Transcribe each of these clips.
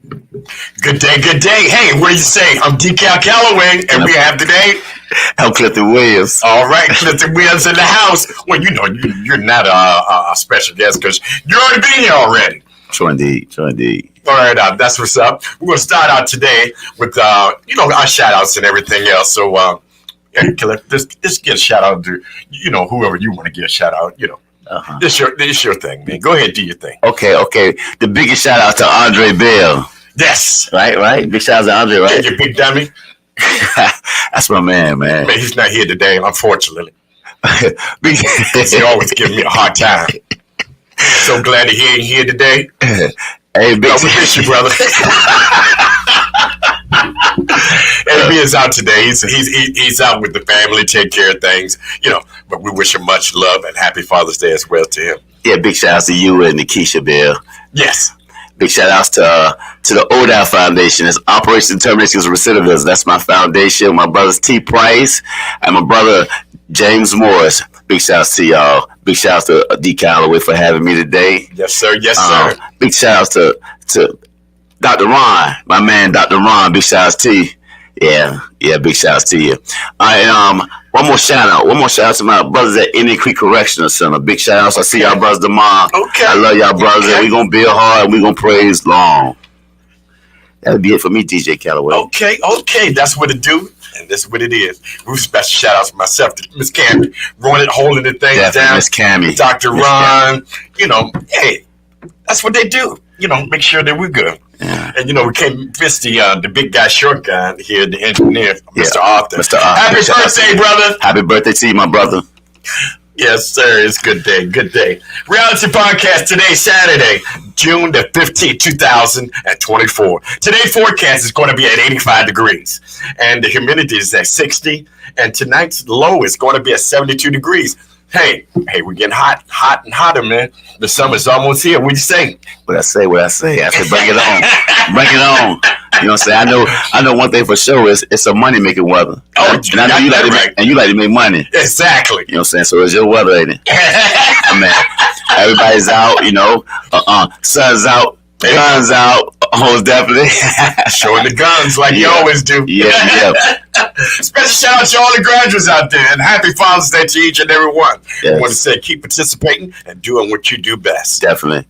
Good day, good day. Hey, what do you say? I'm DCal Calloway, and we have today. I'm Clifton Williams. All right, Clifton Williams in the house. Well, you know, you're not a special guest because you're already been here already. Sure indeed. All right, that's what's up. We're going to start out today with, our shout-outs and everything else. So, just get a shout-out to, whoever you want to get a shout-out, This your thing, man. Go ahead, do your thing. Okay. The biggest shout-out to Andre Bell. Yes. Right? Big shout-out to Andre, right? You big dummy. That's my man. Man, he's not here today, unfortunately. He always gives me a hard time. So glad to hear you here today. Hey, we miss you, brother. AB is out today. He's out with the family, take care of things, But we wish him much love and happy Father's Day as well to him. Yeah, big shout outs to you and Nikisha Bell. Yes. Big shout outs to the ODAL Foundation. It's Operation Termination of Recidivism. That's my foundation. My brothers T. Price and my brother James Morris. Big shout outs to y'all. Big shout outs to DCal Calloway for having me today. Yes, sir. Yes, sir. Big shout outs to Dr. Ron, my man, Dr. Ron. Big shout outs to you. Yeah, big shout outs to you. One more shout out to my brothers at Indian Creek Correctional Center. Big shout outs. I see y'all brothers tomorrow. Okay. I love y'all brothers. Okay. And we gonna build hard and we gonna praise long. That'll be it for me, DJ Calloway. Okay. That's what it do. And that's what it is. We special shout outs to myself, to Miss Cammy, holding the thing down. Miss Cammy. Dr. Ron, hey, that's what they do. Make sure that we're good. Yeah. And we came visit the big guy, short guy here, the engineer, Mr. Arthur. Mr. Arthur. Happy birthday, brother. Happy birthday to you, my brother. Yes, sir. It's a good day. Good day. Reality podcast today, Saturday, June the 15th, 2024. Today's forecast is going to be at 85 degrees, and the humidity is at 60, and tonight's low is going to be at 72 degrees. Hey, we're getting hot and hotter, man. The summer's almost here. What'd you say? What I say? I said, bring it on. Bring it on. You know what I'm saying? I know one thing for sure is it's a money-making weather. Oh, and I know you like to make money. Exactly. You know what I'm saying? So it's your weather, ain't it? I mean, everybody's out, sun's out, guns out, definitely. Showing the guns like you always do. Yeah. Special shout out to all the graduates out there, and happy Father's Day to each and every one. Yes. I want to say keep participating and doing what you do best. Definitely.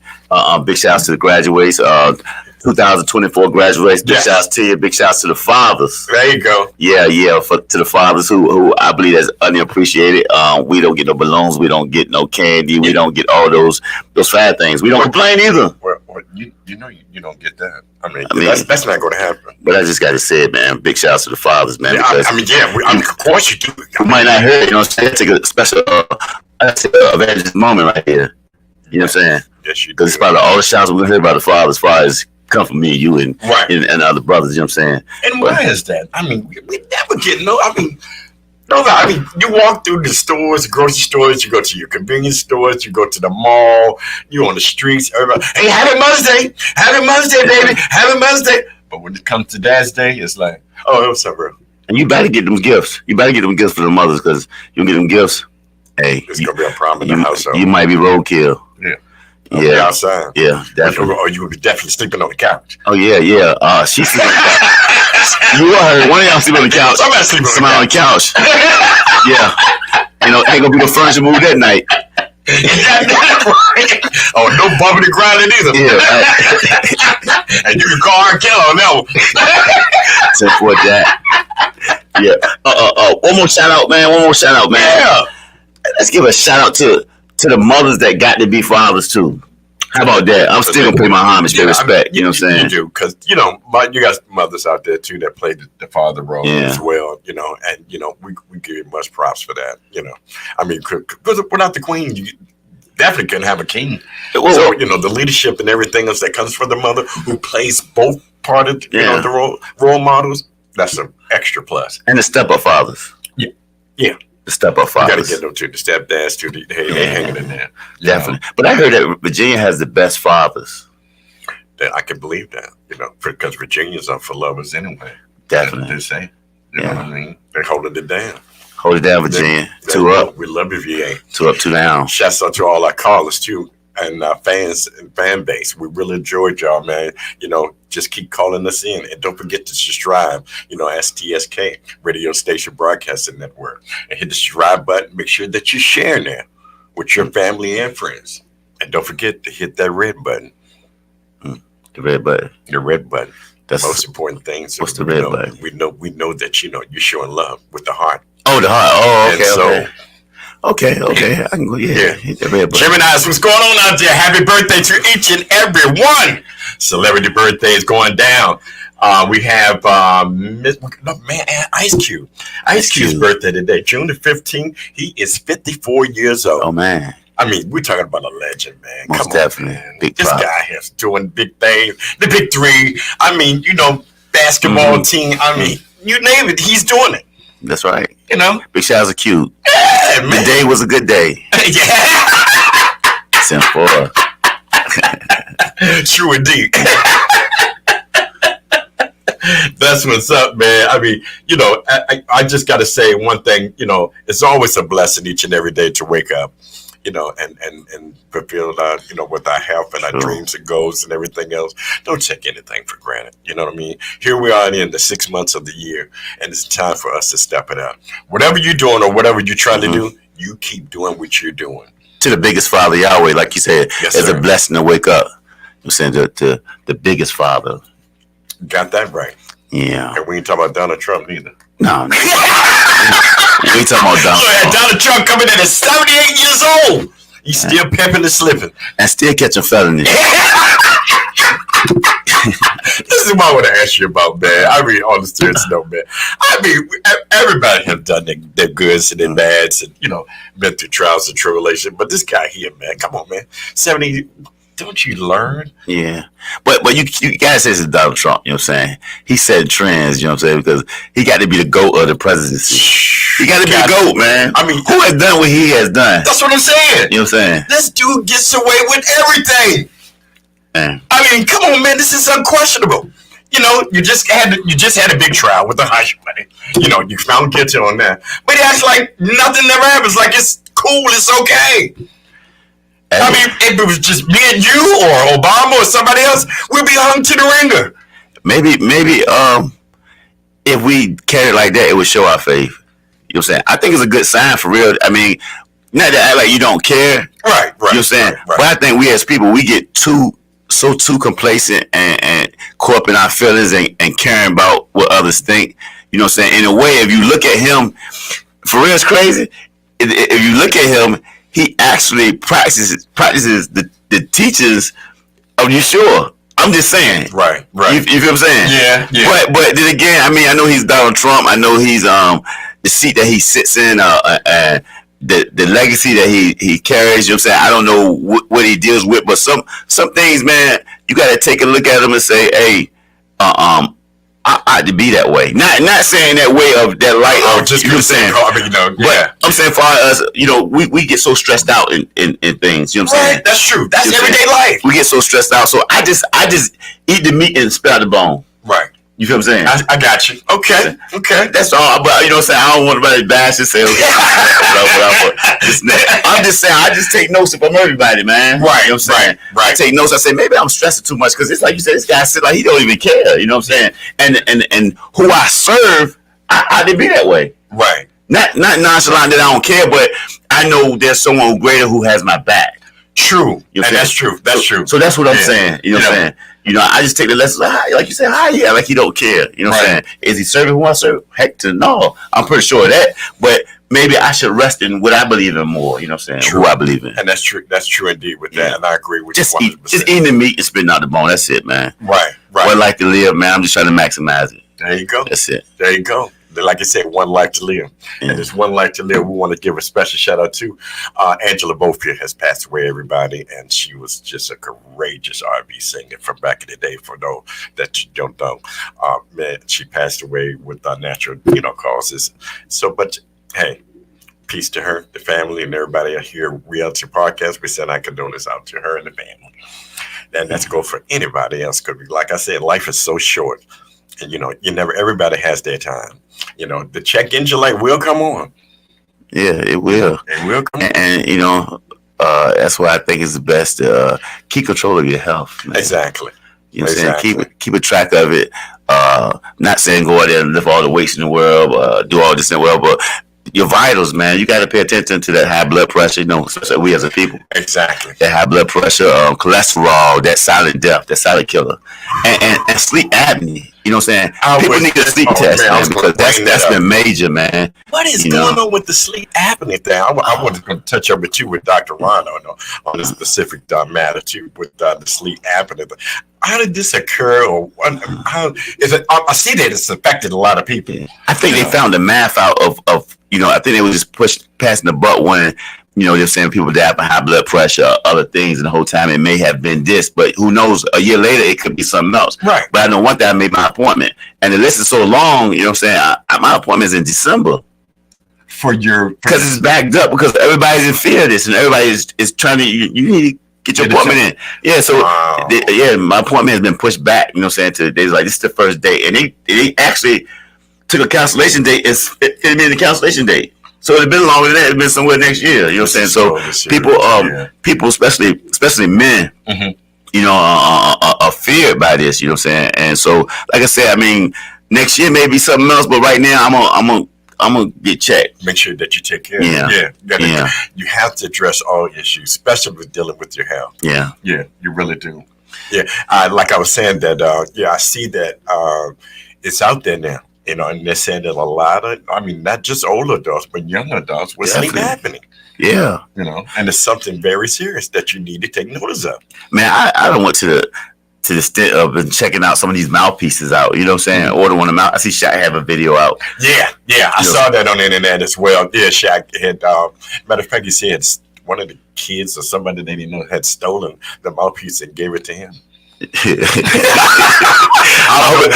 Big shout outs to the graduates. 2024 graduates. Big shout outs to you. Big shout outs to the fathers. There you go. Yeah. To the fathers who I believe is unappreciated. We don't get no balloons. We don't get no candy. We don't get all those fad things. We don't complain either. Well, you don't get that. I mean that's not going to happen. But I just got to say it, man. Big shout outs to the fathers, man. Yeah, of course you do. You might not hear it. You know what I'm saying? Take a special evangelist moment right here. You know what I'm saying? Yes, you do. Because it's probably all the shouts we're going to hear about the fathers, as far as come from me, you, and other brothers. You know what I'm saying? And why is that? I mean, we never get you walk through the stores, grocery stores, you go to your convenience stores, you go to the mall, you on the streets, everybody, hey, happy Mother's Day, baby, happy Mother's Day. But when it comes to Dad's Day, it's like, oh, what's up, bro? And you better get them gifts. You better get them gifts for the mothers, because you get them gifts. Hey, it's gonna be a problem in the house. You might be roadkill. Yeah, outside. Yeah, definitely. Or you would be definitely sleeping on the couch. Oh yeah. She's sleeping on the couch. You heard one of y'all sleeping on the couch. Somebody sleeping on the couch. Yeah. Ain't gonna be no furniture moved that night. Oh, no bumping and grinding either. Yeah. And you can call our killer on that one. 10-4 Jack. Yeah. One more shout out, man. Yeah. Let's give a shout out to the mothers that got to be fathers too. How about that? I'm still gonna pay my homage, pay respect. You know what I'm saying? You do, because you got mothers out there too that play the father role as well. And we give you much props for that. I mean, because without the queen, you definitely couldn't have a king. So the leadership and everything else that comes from the mother, who plays both part of the role models. That's an extra plus. And the step-up fathers. Yeah. The step-up fathers. You got to get them to the stepdads too. They hanging in there. Definitely. But I heard that Virginia has the best fathers. I can believe that. Because Virginians are for lovers anyway. Definitely. They say. You know what I mean? They're holding it down. Hold it down, Virginia. 2 up. We love you, VA. 2 up, 2 down. Shouts out to all our callers too, and fans and fan base. We really enjoyed y'all, man. just keep calling us in. And don't forget to subscribe, STSK, Radio Station Broadcasting Network. And hit the subscribe button. Make sure that you share there with your family and friends. And don't forget to hit that red button. The red button. The red button. That's the most important thing. So what's the red button? We know that you're showing love with the heart. Oh, the heart. Oh, okay. And okay. I can go. Yeah. Hit the red button. Gemini's, what's going on out there? Happy birthday to each and every one. Celebrity birthday is going down. We have Ice Cube. Ice Cube's birthday today, June the 15th. He is 54 years old. Oh man. I mean, we're talking about a legend, man. Most definitely. Man. Big this prop. guy is doing big things. The big three. I mean, basketball team. I mean, you name it, he's doing it. That's right. Big shout out to Q. Yeah, man. The day was a good day. Yeah. Simple. True indeed. That's what's up, man. I mean, I just got to say one thing. It's always a blessing each and every day to wake up, and fulfill with our health and our dreams and goals and everything else. Don't take anything for granted. You know what I mean? Here we are in the 6 months of the year, and it's time for us to step it up. Whatever you're doing or whatever you're trying to do, you keep doing what you're doing. To the biggest Father, Yahweh, like you said, it's a blessing to wake up. I'm saying to the biggest Father. Got that right. Yeah. And we ain't talking about Donald Trump neither. No. We ain't talking about Donald Trump. Donald Trump coming in at 78 years old. He's still pimping and slipping. And still catching felonies. This is what I want to ask you about, man. I mean, on the serious note, man. I mean, everybody have done their goods and their bads and, been through trials and tribulation. But this guy here, man, come on, man. 70, don't you learn? Yeah. But you gotta say it's Donald Trump, you know what I'm saying? He set trends, you know what I'm saying? Because he got to be the GOAT of the presidency. He got to be the GOAT, man. I mean, who has done what he has done? That's what I'm saying. You know what I'm saying? This dude gets away with everything. Man. I mean, come on, man. This is unquestionable. You just had a big trial with the hush money. You found guilty on that. But he acts like nothing never happens. Like it's cool. It's okay. I mean, if it was just me and you or Obama or somebody else, we'd be hung to the ringer. Maybe, if we carried it like that, it would show our faith. You know what I'm saying? I think it's a good sign for real. I mean, not to act like you don't care. Right. You know what I'm saying? Right. But I think we as people, we get too complacent and caught up in our feelings and caring about what others think. You know what I'm saying? In a way, if you look at him, for real, it's crazy. If you look at him, he actually practices the teachings of Yeshua. I'm just saying. Right. You feel what I'm saying? Yeah. But then again, I mean, I know he's Donald Trump. I know he's the seat that he sits in, the legacy that he carries. You know what I'm saying? I don't know what he deals with, but some things, man, you got to take a look at him and say, hey, I ought to be that way. Not saying that way of that light of just you know what I'm saying. But I'm saying for us, we get so stressed out in things. You know what I'm saying? That's true. That's everyday life. We get so stressed out. So I just eat the meat and spit out the bone. Right. You feel what I'm saying? I got you. Okay. That's all. But you know what I'm saying? I don't want anybody to bash and say, I'm just saying, I just take notes from everybody, man. Right. You know what I'm saying? Right. I take notes. I say, maybe I'm stressing too much because it's like you said, this guy sit like he don't even care. You know what I'm saying? And who I serve, I didn't be that way. Right. Not nonchalant that I don't care, but I know there's someone greater who has my back. True. You know, and that's true. That's true. So that's what I'm saying. You know what I'm saying? I just take the lessons like you said, like he don't care. You know what I'm saying? Is he serving who I serve? Heck to no. I'm pretty sure of that. But maybe I should rest in what I believe in more. You know what I'm saying? True. Who I believe in. And that's true. That's true indeed with that. And I agree with you 100%. Just eating the meat and spitting out the bone. That's it, man. Right. What like to live, man. I'm just trying to maximize it. There you go. That's it. There you go. Like I said, one life to live. Yeah. And there's one life to live. We want to give a special shout out to Angela Bofier has passed away, everybody. And she was just a courageous R&B singer from back in the day, for those that you don't know. Man, she passed away with natural, causes. So, but hey, peace to her, the family, and everybody here at Reality Podcast. We send our condolences out to her and the family. And that's go for anybody else. Because like I said, life is so short. And, everybody has their time. The check engine light will come on. Yeah, it will. It will come on. And that's why I think it's the best to keep control of your health. Man. Exactly. You know what I'm saying? Keep a track of it. Not saying go out there and lift all the weights in the world, do all this in the world, but your vitals, man, you got to pay attention to that high blood pressure. You know, especially we as a people. Exactly. That high blood pressure, cholesterol, that silent death, that silent killer, and sleep apnea. You know what I'm saying? People need a sleep test, man, because that's been major, man. What is going on with the sleep apnea thing? I wanted to touch up with you with Dr. Ron on this specific matter too with the sleep apnea. How did this occur, or how is it? I see that it's affected a lot of people. Yeah. I think they found the math out of I think they were just passing the buck when they're saying people die from high blood pressure, other things, and the whole time it may have been this, but who knows? A year later it could be something else. Right. But I know one thing: I made my appointment, and the list is so long. You know what I'm saying? My appointment is in December. Because it's backed up because everybody's in fear of this, and everybody is trying to. You need to get your appointment in. Yeah, so my appointment has been pushed back. You know what I'm saying? To days like this is the first day, and they actually took a cancellation date. It's been the cancellation date, so it's been longer than that. It's been somewhere next year. You know what I'm saying? So people, especially men, are feared by this. You know what I'm saying? And so, like I said, I mean, next year may be something else, but right now I'm gonna get checked. Make sure that you take care of it. You have to address all issues, especially with dealing with your health. Yeah, you really do. Yeah, like I was saying that. I see that it's out there now. And they're saying that a lot of, not just older adults, but young adults with sleep apnea. Yeah, and it's something very serious that you need to take notice of. Man, I don't want to the extent of checking out some of these mouthpieces out. You know what I'm saying? Order one of them out. I see Shaq have a video out. Yeah. I saw that on the internet as well. Yeah, Shaq had, matter of fact, he said one of the kids or somebody they didn't know had stolen the mouthpiece and gave it to him. I hope it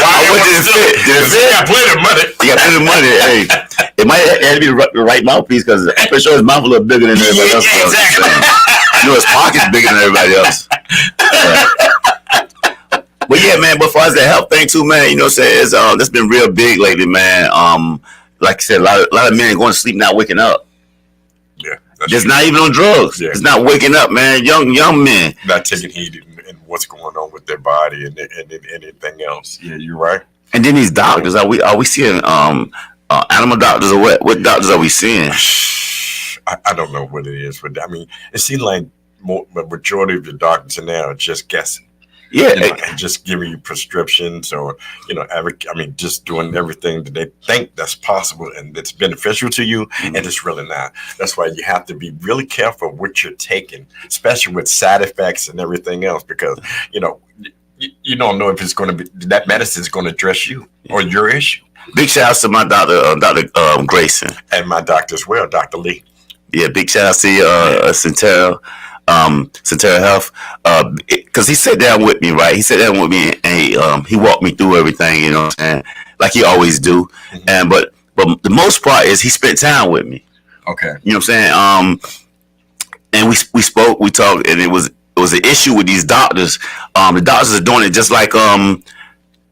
didn't fit. You got plenty of money. You got plenty of money. Hey, it might have to be the right mouthpiece because I'm pretty sure his mouth a little bigger than everybody else. Exactly. His pocket's bigger than everybody else. But yeah, man, but as far as the health thing too, man, it's that's been real big lately, man. Like I said, a lot of men going to sleep not waking up. Yeah. Just not even on drugs. Yeah. It's not waking up, man. Young men. Not taking heed in what's going on with their body and anything else. Yeah, you're right. And then these doctors, are we seeing animal doctors or what? What doctors are we seeing? I don't know what it is, but it seems like the majority of the doctors now are just guessing. Yeah, and just giving you prescriptions or, just doing everything that they think that's possible and that's beneficial to you, and it's really not. That's why you have to be really careful what you're taking, especially with side effects and everything else, because, you don't know if it's going to be, that medicine is going to address you or your issue. Big shout out to my doctor, Dr. Grayson. And my doctor as well, Dr. Lee. Yeah, big shout out to you, Centera Health, because he sat down with me, right? He sat down with me and he walked me through everything, you know what I'm saying? Like he always do. Mm-hmm. And but the most part is he spent time with me. Okay. You know what I'm saying? And we spoke, we talked, and it was an issue with these doctors. The doctors are doing it just like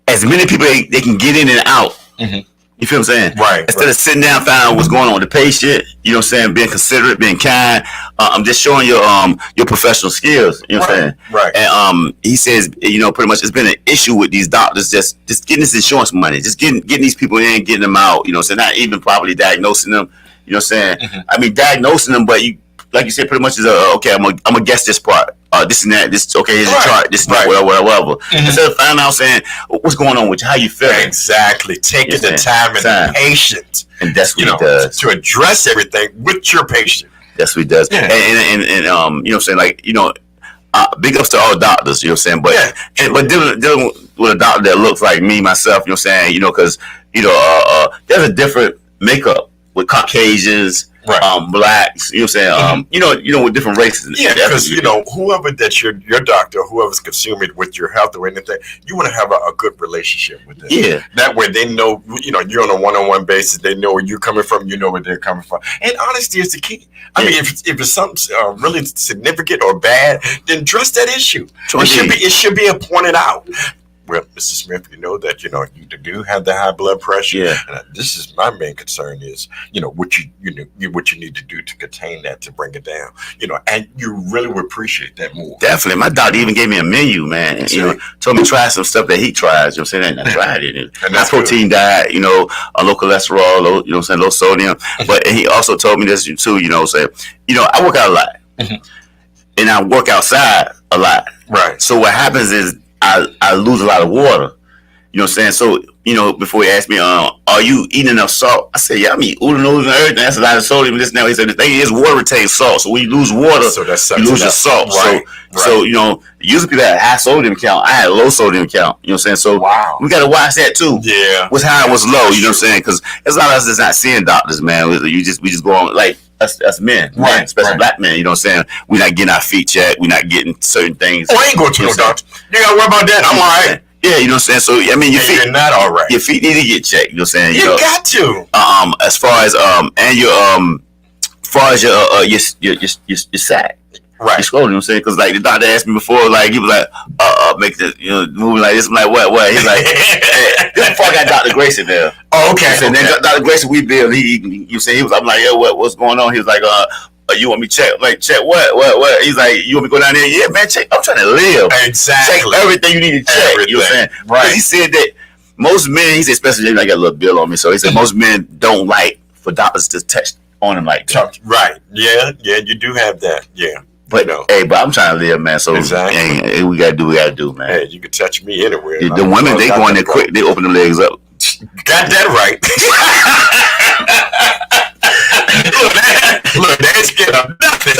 as many people they can get in and out. Mm-hmm. You feel what I'm saying? Right. Instead of sitting down, finding out what's going on with the patient, you know what I'm saying, being considerate, being kind. I'm just showing your professional skills. You know what I'm saying? Right. And he says, pretty much it's been an issue with these doctors just getting this insurance money, just getting these people in, getting them out. You know what I'm saying? Not even properly diagnosing them. You know what I'm saying? Mm-hmm. Diagnosing them, but you, like you said, pretty much is okay. I'm gonna guess this part. This and that. This okay. Here's a chart. This and that. Whatever. Mm-hmm. Instead of finding out saying what's going on with you, how you feeling. Exactly. Taking the time and the patience, and that's what he does to address everything with your patient. That's what he does. Yeah. And you know what I'm saying, like big ups to all doctors. You know what I'm saying, but but dealing with a doctor that looks like me myself. You know what I'm saying, because there's a different makeup with Caucasians. Right. Blacks, you know what I'm saying? With different races. Yeah, because, whoever that's your doctor, whoever's consuming with your health or anything, you want to have a good relationship with them. Yeah. That way they know, you're on a one-on-one basis. They know where you're coming from. You know where they're coming from. And honesty is the key. If it's something really significant or bad, then address that issue. It should be pointed out. well, Mr. Smith, you know that you do have the high blood pressure. Yeah. And this is my main concern is what what you need to do to contain that, to bring it down. And you really would appreciate that more. Definitely. My doctor even gave me a menu, man. And, told me to try some stuff that he tries. You know what I'm saying? And I tried it. And high protein diet, a low cholesterol, low, low sodium. But he also told me this too, I work out a lot. And I work outside a lot. Right. So what happens is I lose a lot of water. You know what I'm saying? So, before he asked me, are you eating enough salt? I said, yeah, I'm eating oodles and everything. That's a lot of sodium. This now. He said, the thing is, water retains salt. So when you lose water, you lose your salt. Right. So, usually people have high sodium count. I had a low sodium count. You know what I'm saying? So we got to watch that too. Yeah. What's high, what's low. You know what I'm saying? Because there's a lot of us that's not seeing doctors, man. We just go on, like, us men, right, especially black men, you know what I'm saying? We're not getting our feet checked. We're not getting certain things. Oh, I ain't going to no doctor. You got to worry about that. I'm all right. Yeah, you know what I'm saying? So, I mean, your feet. You're not all right. Your feet need to get checked, you know what I'm saying? You got to. As far as, your sack. Right. Your scrotum, you know what I'm saying? Because, like, the doctor asked me before, like, he was like, make this, moving like this. I'm like, what? He's like, hey, this before I got Dr. Grayson there. Oh, okay. And then Dr. Grayson, we build, I'm like, yo, what's going on? He was like, you want me to check? I'm like, check what? He's like, you want me to go down there? Yeah, man, check. I'm trying to live. Exactly. Check everything you need to check. Everything. You know what I'm saying? Right. He said that most men, he said, especially I got a little bill on me, so he said most men don't like for doctors to touch on them like that. Right. Yeah, you do have that. Yeah. But hey, but I'm trying to live, man. So hey, we gotta do, man. Hey, you can touch me anywhere. The women, they go in there quick. They open them legs up. Got that right. Look, they ain't scared of nothing.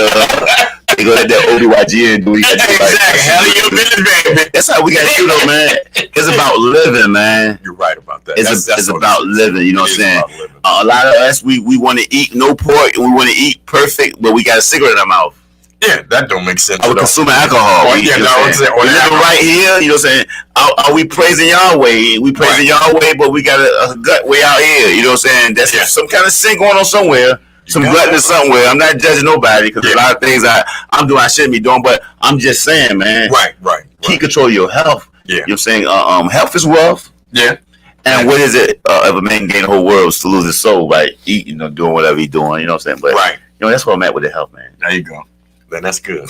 They go let that OBYG do. Exactly. Hell of your business, baby. That's how we got to do, though, man. It's about living, man. You're right about that. It's about living. You know what I'm saying? A lot of us, we want to eat no pork and we want to eat perfect, but we got a cigarette in our mouth. Yeah, that don't make sense. Are we consuming alcohol? We living right here. You know what I'm saying? Are we praising Yahweh? We praising Yahweh, but we got a gut way out here. You know what I'm saying? That's some kind of sin going on somewhere. Some glutton somewhere. I'm not judging nobody because a lot of things I'm doing I shouldn't be doing, but I'm just saying, man. Right. Keep control of your health. Yeah. You know what I'm saying? Health is wealth. Yeah. And what is it if a man gain the whole world to lose his soul by eating or doing whatever he's doing? You know what I'm saying? But that's where I'm at with the health, man. There you go. Then that's good.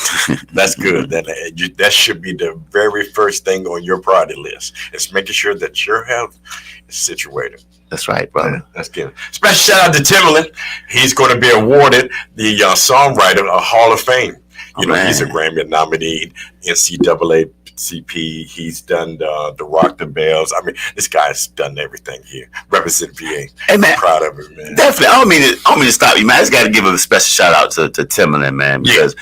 That's good. That should be the very first thing on your priority list. It's making sure that your health is situated. That's right, brother. Yeah, that's good. Special shout out to Timberland. He's going to be awarded the songwriter Hall of Fame. He's a Grammy nominee, NCAA CP. He's done the Rock the Bells. I mean, this guy's done everything here. Represent VA. Hey, man, I'm proud of him, man. Definitely. I don't mean to stop you, man. I just got to give a special shout out to Timberland, man, because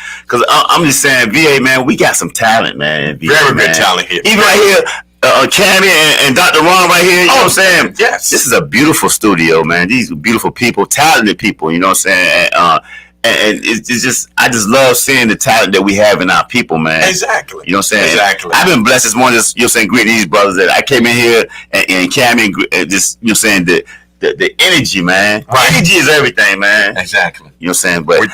I'm just saying, VA, man, we got some talent, man. VA, very good talent here. Even right here. Cammy and Dr. Ron right here, you know what I'm saying? Yes. This is a beautiful studio, man. These beautiful people, talented people, you know what I'm saying? And it's just, I just love seeing the talent that we have in our people, man. Exactly. You know what I'm saying? Exactly. I've been blessed this morning, just, you know what I'm saying, greeting these brothers that I came in here and Cammy and just, you know what I'm saying, the energy, man. Right. Energy is everything, man. Exactly. You know what I'm saying? But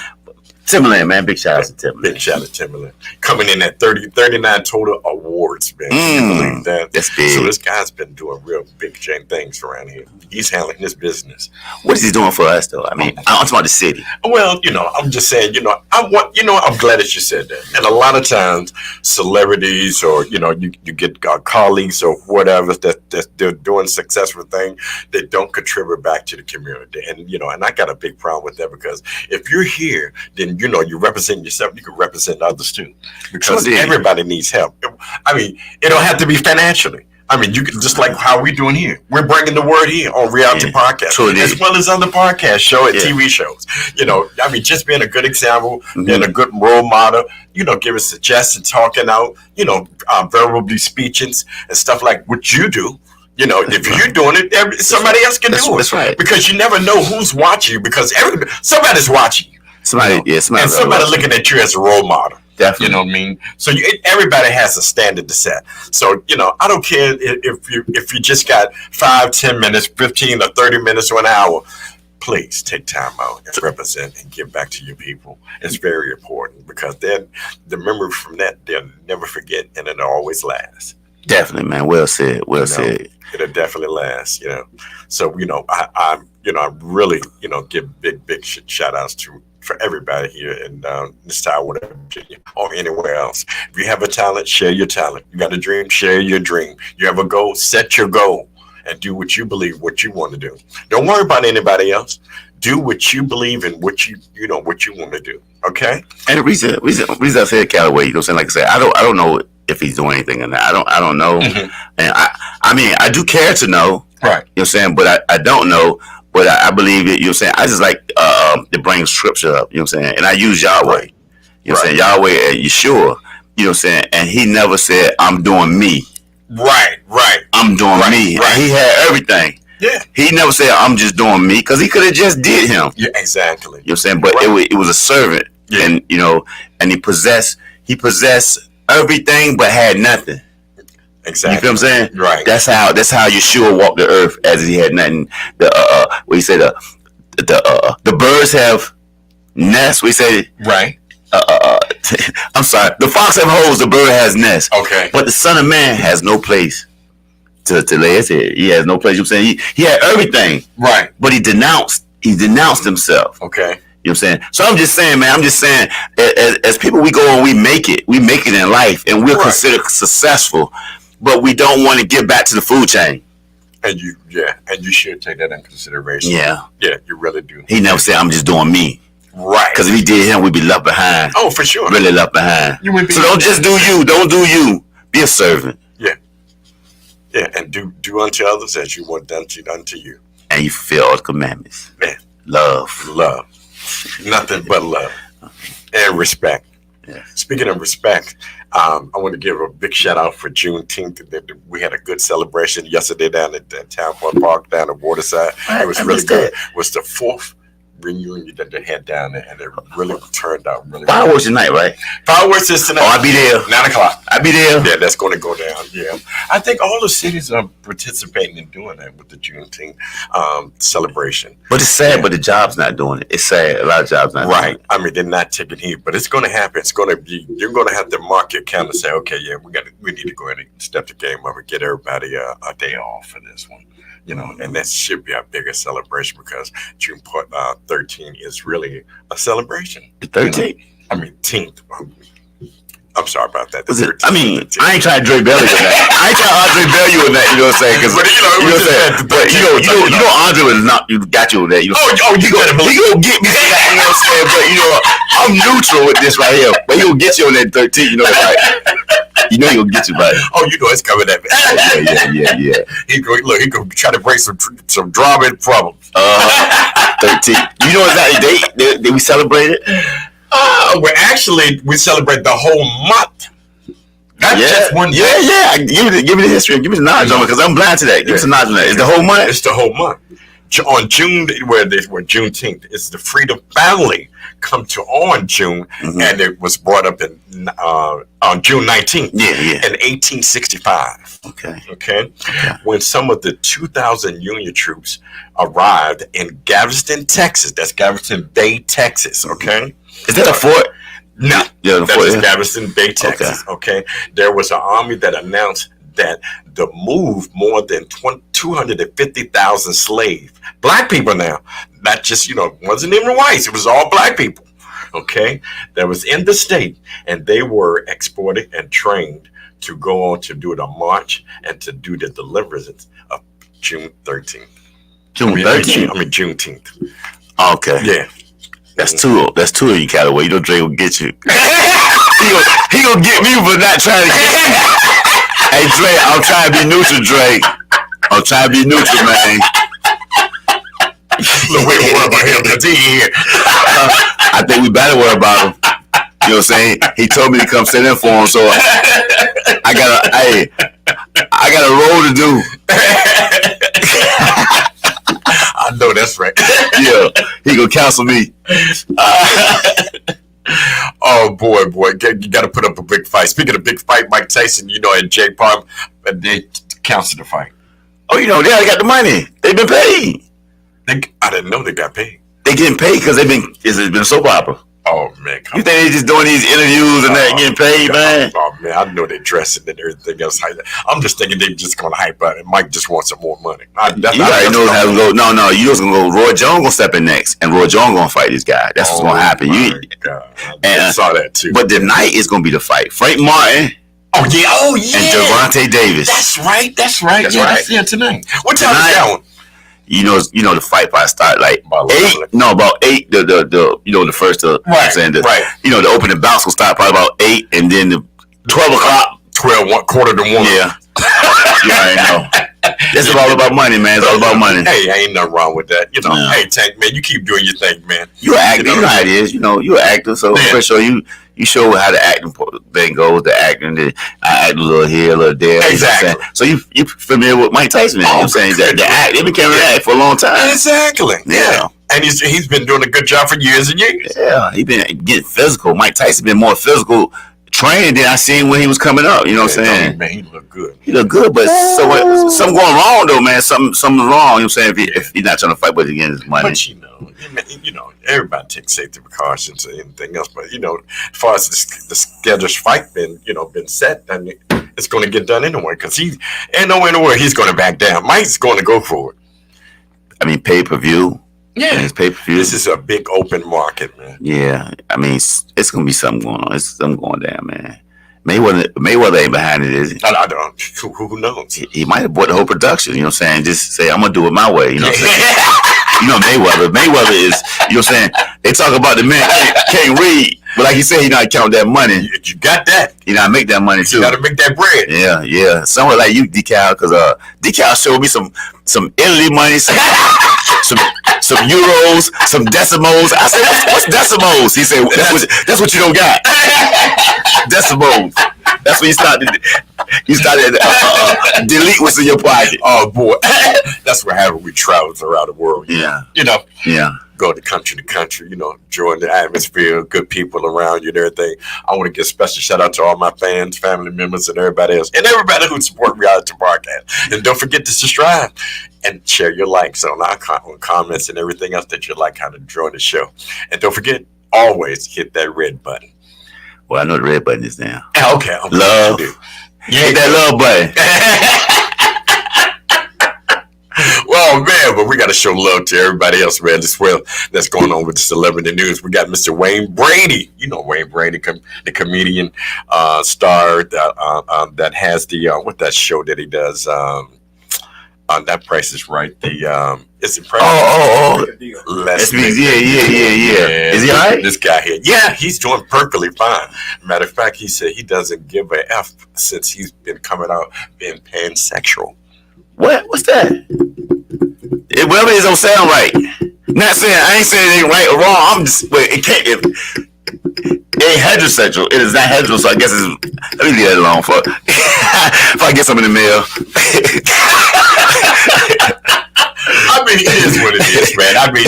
Timberland, man. Big shout out to Timberland. Big shout out to Timberland. Coming in at 39 total awards, man. Can you believe that? That's big. So this guy's been doing real big things around here. He's handling his business. What is he doing for us, though? I mean, I'm talking about the city. Well, I'm just saying, I'm glad that you said that. And a lot of times, celebrities or, you get colleagues or whatever that they're doing successful things, they don't contribute back to the community. And, and I got a big problem with that because if you're here, then, you represent yourself, you can represent others too. Because everybody needs help. I mean, it don't have to be financially. I mean, you can just like how we're doing here. We're bringing the word here on Reality Podcast, as well as other podcast show and TV shows. I mean, just being a good example, being a good role model. Giving suggestions, talking out. Verbally speaking and stuff like what you do. If you're doing it, somebody else can do it. That's right. Because you never know who's watching you. Because somebody's watching you. Somebody looking at you as a role model. Definitely. You know what I mean? So everybody has a standard to set. So, I don't care if you just got 5, 10 minutes, 15 or 30 minutes or an hour. Please take time out and represent and give back to your people. It's very important because then the memory from that, they'll never forget and it'll always last. Definitely, man. Well said. Well said. It'll definitely last. So I really give big shout outs for everybody here in this town, whatever, Virginia, or anywhere else. If you have a talent, share your talent. You got a dream, share your dream. You have a goal, set your goal, and do what you believe, what you want to do. Don't worry about anybody else. Do what you believe in, what you want to do. Okay. And the reason I said Calloway, you know what I'm saying? Like I said, I don't know if he's doing anything in that. I don't know. Mm-hmm. And I mean, I do care to know. Right. You know what I'm saying? But I don't know. But I believe it, you know what I'm saying? I just like to bring scripture up, you know what I'm saying? And I use Yahweh. Right. You know what I'm saying? Yahweh and Yeshua, you know what I'm saying? And he never said, I'm doing me. Right. I'm doing me. Right. And he had everything. Yeah. He never said, I'm just doing me, because he could have just did him. Yeah, exactly. You know what I'm saying? But it was a servant. Yeah. And, and he possessed everything but had nothing. Exactly. You feel what I'm saying? Right. That's how Yeshua walked the earth, as he had nothing. What you say, the birds have nests. We say, right. I'm sorry. The fox have holes. The bird has nests. Okay. But the Son of Man has no place to lay his head. He has no place. You know what I'm saying? He had everything. Right. But he denounced himself. Okay. You know what I'm saying? So I'm just saying, man, as people, we go and we make it in life, and we're considered successful, but we don't want to get back to the food chain. And you should take that in consideration. Yeah. Yeah, you really do. He never said, I'm just doing me. Right. Because if he did him, we'd be left behind. Oh, for sure. Really left behind. So don't just do you. Don't do you. Be a servant. Yeah. Yeah, and do unto others as you want done to you. And you fulfill all the commandments. Man. Love. Nothing but love. And respect. Yeah. Speaking of respect, I want to give a big shout out for Juneteenth. We had a good celebration yesterday down at Town Park down at Waterside. It was really good. It was the fourth reunion that they had down there, and it really turned out really well. Fireworks tonight, right? Fireworks is tonight. Oh, I'll be there. 9:00. I'll be there. Yeah, that's going to go down. Yeah. I think all the cities are participating in doing that with the Juneteenth celebration. But it's sad, but the job's not doing it. It's sad. A lot of jobs not doing it. I mean, they're not taking heed, but it's going to happen. It's going to be, you're going to have to mark your calendar and say, okay, yeah, we need to go ahead and step the game up and get everybody a day off for this one. And that should be our biggest celebration, because June 13 is really a celebration. The 13th? I mean, 10th. I'm sorry about that. I mean, I ain't trying to Dre Bell you with that. I ain't trying to Andre Bell you with that. You know what I'm saying? Because you know Andre was not. You got you with that. You gonna get me with that. You know what I'm saying? But I'm neutral with this right here. But he'll get you on that 13. You know that, right? You know he'll get you right. Oh, it's coming at me. Yeah. He go try to bring some drama and problems. 13. You know exactly date we celebrated? We celebrate the whole month. Not just one day. Yeah. Give me the history. Give me the knowledge on it, because I'm blind to that. Give me some knowledge on that. It's the whole month? It's the whole month. On June, where Juneteenth, it's the Freedom Family come to on June, and it was brought up on June 19th in 1865. Okay. When some of the 2,000 Union troops arrived in Galveston, Texas. That's Galveston Bay, Texas. Okay. Is that a fort? No. That is Galveston Bay, Texas. Okay. There was an army that announced that the move more than 250,000 slaves, black people now, not just, wasn't even whites, it was all black people, okay, that was in the state, and they were exported and trained to go on to do the march and to do the deliverance of June 13th. Juneteenth. Okay. Yeah. That's two of you, Calloway. Dre will get you. he gonna get me for not trying to get you. Hey, Dre, I'm trying to be neutral, Dre. I'm trying to be neutral, man. Look, we don't worry about him because he here. I think we better worry about him. You know what I'm saying? He told me to come sit in for him, so I got a role to do. I know that's right. Yeah, he gonna counsel me. Oh boy, you got to put up a big fight. Speaking of big fight, Mike Tyson, and Jake Paul, they canceled the fight. Oh, they already got the money. They've been paid. I didn't know they got paid. They getting paid because it's been a soap opera. Oh man, you think they just doing these interviews and that getting paid, man? Oh man, I know they're dressing and everything else. I'm just thinking they just gonna hype up, and Mike just wants some more money. You already know how to go. No, you just gonna go. Roy Jones gonna step in next, and Roy Jones gonna fight this guy. That's what's gonna happen. I saw that too. But tonight is gonna be the fight. Frank Martin. Oh yeah. And Gervonta Davis. That's right. That's right. Tonight. What time is that one? You know the fight probably start like about 8. No, about 8. The first right. The opening bouts will start probably about 8, and then the 12 o'clock. 1:15 to 1. Yeah. You already know. It's all about money, man. It's all about money. Hey, ain't nothing wrong with that. Hey, Tank, man, you keep doing your thing, man. You're an actor. You know how it is. You're an actor, so for sure you show how the acting thing goes. The acting, I act a little here, a little there. Exactly. So you familiar with Mike Tyson? You know what I'm saying? The act, they've been carrying that for a long time. Exactly. Yeah. And he's been doing a good job for years and years. Yeah, he been getting physical. Mike Tyson been more physical trained than I seen when he was coming up. You know what I'm saying? Man, he look good. He look good, but something going wrong though, man. Something's wrong. You know what I'm saying? If he's not trying to fight, but again, his money. But everybody takes safety precautions and anything else. But as far as the scheduled fight been set, then it's going to get done anyway. Because he ain't nowhere in the world he's going to back down. Mike's going to go for it. I mean, pay-per-view. Yeah, it's pay-per-view. This is a big open market, man. Yeah, I mean, it's gonna be something going on. It's something going down, man. Mayweather ain't behind it, is he? I don't. Who knows? He might have bought the whole production. You know what I'm saying? Just say I'm gonna do it my way. You know what I'm saying? Mayweather is. You know what I'm saying? They talk about the man can't read, but like you said, he not count that money. You got that. You know, I make that money too. You got to make that bread. Yeah. Someone like you, DCal, because DCal showed me some Italy money, some euros, some decimals. I said, what's decimals? He said, that's what you don't got. Decimals. That's when you started delete what's in your pocket. Oh boy, that's what happened. We travel around the world. Yeah. Yeah. Go to country, enjoying the atmosphere, good people around you and everything. I want to give a special shout out to all my fans, family members, and everybody else, and everybody who support Reality Podcast. And don't forget to subscribe and share your likes on our comments and everything else that you like how to join the show. And don't forget, always hit that red button. Well, I know the red button is down. Okay. Love. Hit that love button. Well, man, but we got to show love to everybody else, man, as well. That's going on with the celebrity news. We got Mr. Wayne Brady. You know Wayne Brady, the comedian star that has the what that show that he does. That Price is Right. It's impressive. Yeah. Is he all right? This guy here. Yeah, he's doing perfectly fine. Matter of fact, he said he doesn't give a F since he's been coming out being pansexual. What? What's that? Whatever it is don't sound right. Not saying I ain't saying it ain't right or wrong. I'm just it ain't heterosexual. It is not heterosexual. So I guess it's. Let me leave that alone if I get some in the mail. I mean, it is what it is, man. I mean,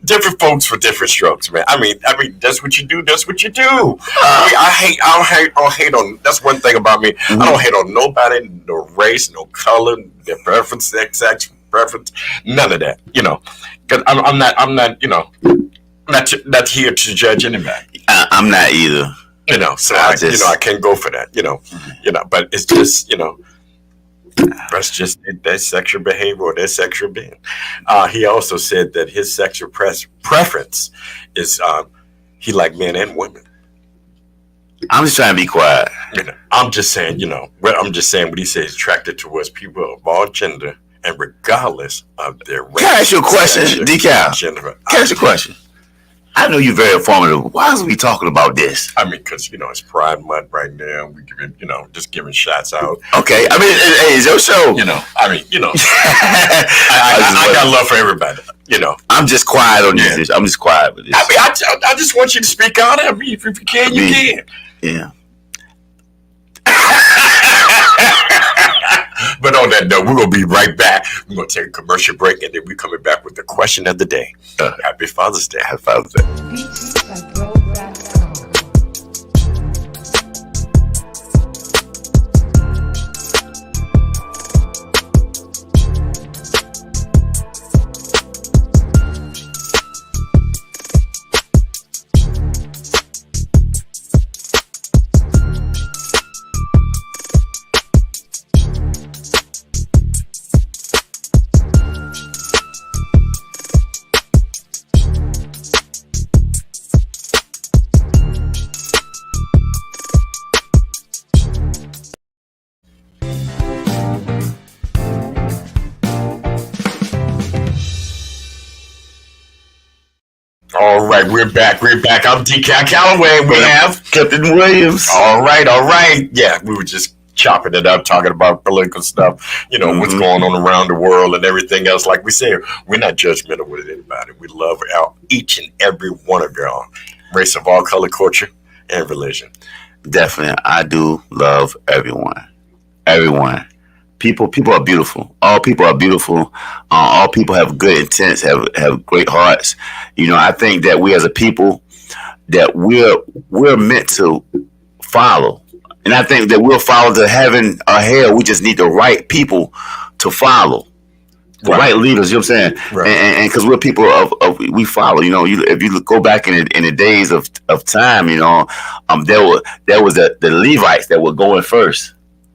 different folks for different strokes, man. I mean, that's what you do. That's what you do. I don't hate on. That's one thing about me. Mm-hmm. I don't hate on nobody, no race, no color, their preference, sex preference, none of that. Because I'm not here to judge anybody. I'm not either. So I can't go for that. But it's just that's just their sexual behavior or their sexual being. He also said that his sexual preference is he like men and women. I'm just trying to be quiet. I'm just saying, I'm just saying what he says, attracted towards people of all gender and regardless of their race. Can I ask you a question, DCal? Can I ask you a question? I know you're very informative. Why is we talking about this? I mean, because, it's Pride Month right now. We giving, just giving shots out. Okay. I mean, hey, it's your show. I got love for everybody. I'm just quiet on this. I'm just quiet with this. I mean, I just want you to speak out. I mean, if you can, you can. Yeah. But on that note, we're going to be right back. We're going to take a commercial break, and then we're coming back with the question of the day. Happy Father's Day. Happy Father's Day. right, we're back. I'm DCal Calloway. We have Clifton Williams. All right. Yeah, we were just chopping it up, talking about political stuff, what's going on around the world and everything else. Like we say, we're not judgmental with anybody. We love each and every one of y'all, race of all color, culture, and religion. Definitely. I do love everyone. Everyone. People are beautiful. All people are beautiful. All people have good intents, have great hearts. I think that we as a people, that we're meant to follow. And I think that we'll follow to heaven or hell. We just need the right people to follow. The right leaders, you know what I'm saying? Right. And because we're people of we follow, if you go back in the days of time, there was the Levites that were going first.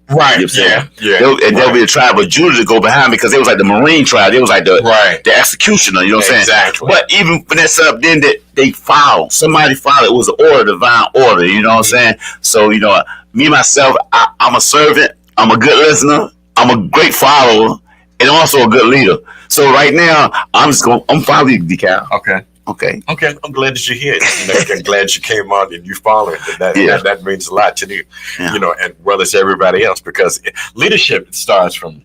Right. You know what I'm saying? Yeah. There'll be the tribe of Judah to go behind, because it was like the Marine tribe. It was like the executioner, you know what I'm saying? Exactly. But even when that set up, then they followed. Somebody followed. It was an order, divine order, you know what I'm saying? So, me, myself, I'm a servant. I'm a good listener. I'm a great follower. And also a good leader. So right now, I'm following DCal. Okay. I'm glad that you're here. I'm glad you came on and you following. That means a lot to you, and well as everybody else, because leadership starts from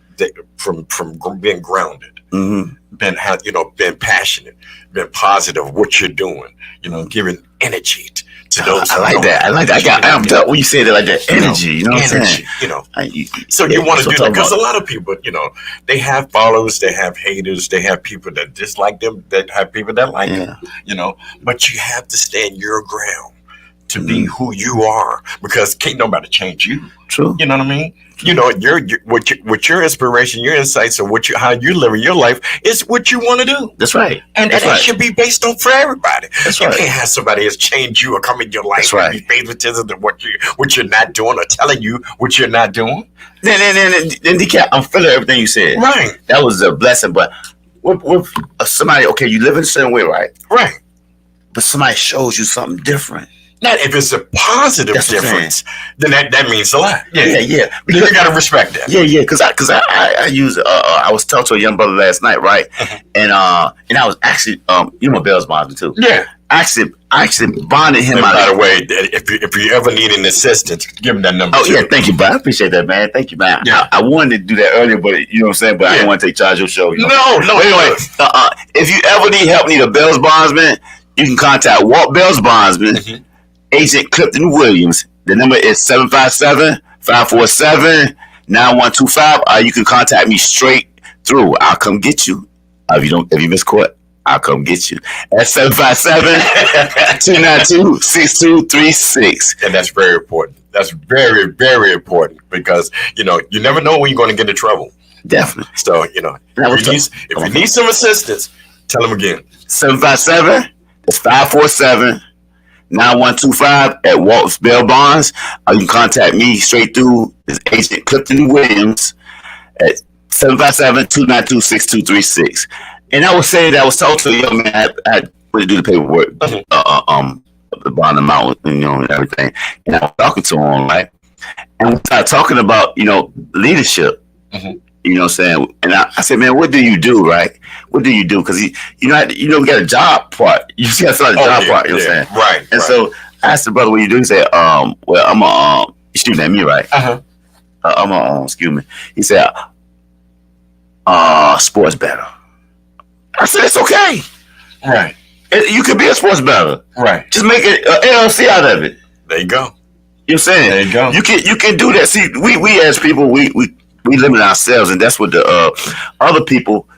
being grounded, being passionate, being positive, what you're doing, giving energy to those. I like that. I'm done when you say that, like that energy. You know what I'm saying? So you want to do that, because a lot of people, they have followers, they have haters, they have people that dislike them, that have people that like them. But you have to stand your ground to be who you are, because can't nobody change you. True. You know what I mean? What your inspiration, your insights, or how you living your life is what you want to do. That's right. And that should be based on for everybody. That's you right. can't have somebody else change you or come in your life. That's right. And be favoritism to what you're not doing, or telling you what you're not doing. Then DCal, I'm feeling everything you said. Right. That was a blessing. But with somebody, okay, you live in a certain way, right? Right. But somebody shows you something different. Not if it's a positive difference, then that means a lot. Yeah. Because you gotta respect that. Yeah. Because I use I was talking to a young brother last night, right? And I was actually my Bell's bondsman too. Yeah. I actually bonded him. And by the way, if you ever need an assistant, give him that number. Oh yeah, thank you, bro. I appreciate that, man. Thank you, man. Yeah. I wanted to do that earlier, but you know what I'm saying. But I didn't want to take charge of your show. No. Anyway, if you ever need a Bell's bondsman, you can contact Walt Bell's bondsman. Agent Clifton Williams. The number is 757-547-9125. You can contact me straight through. I'll come get you. If you miss court, I'll come get you. At 757-292-6236. And that's very important. That's very, very important, because you never know when you're going to get into trouble. Definitely. So if you need some assistance, tell them again. 757. That's 547. 9125 at Walt's Bell Bonds. You can contact me straight through. It's Agent Clifton Williams at 757-292-6236. And I was saying that I was talking to a young man. I had to do the paperwork, the bond amount, and everything. And I was talking to him, right? And we started talking about, leadership. You know what I'm saying? And I said, man, what do you do, right? What do you do? Because we got a job part. You just got to start a job part. You know what I'm saying? Right. And so I asked the brother, what you do? He said, well, I'm he's shooting at me, right? I'm excuse me. He said, sports bettor. I said, it's okay. Right. You could be a sports bettor. Right. Just make an LLC out of it. There you go. You know what I'm saying? There you go. You can do that. See, we as people, we limit ourselves, and that's what the other people,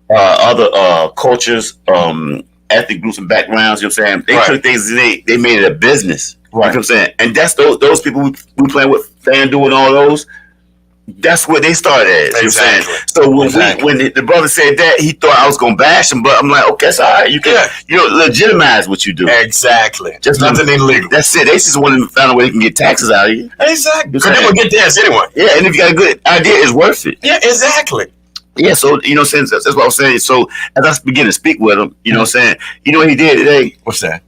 other cultures, ethnic groups and backgrounds, you know what I'm saying? They took things and they made it a business. Right. You know what I'm saying? And that's those people we playing with, FanDuel and all those. That's what they started as. Exactly. So when the brother said that, he thought I was gonna bash him, but I'm like, okay, that's all right. You can legitimize what you do. Exactly. Just nothing illegal. That's it. They just want to find a way they can get taxes out of you. Exactly. Because they will get theirs anyway. Yeah, and if you got a good idea, it's worth it. Yeah, exactly. Yeah, so since that's what I was saying. So as I began to speak with him, you know what I'm saying? You know what he did today? What's that?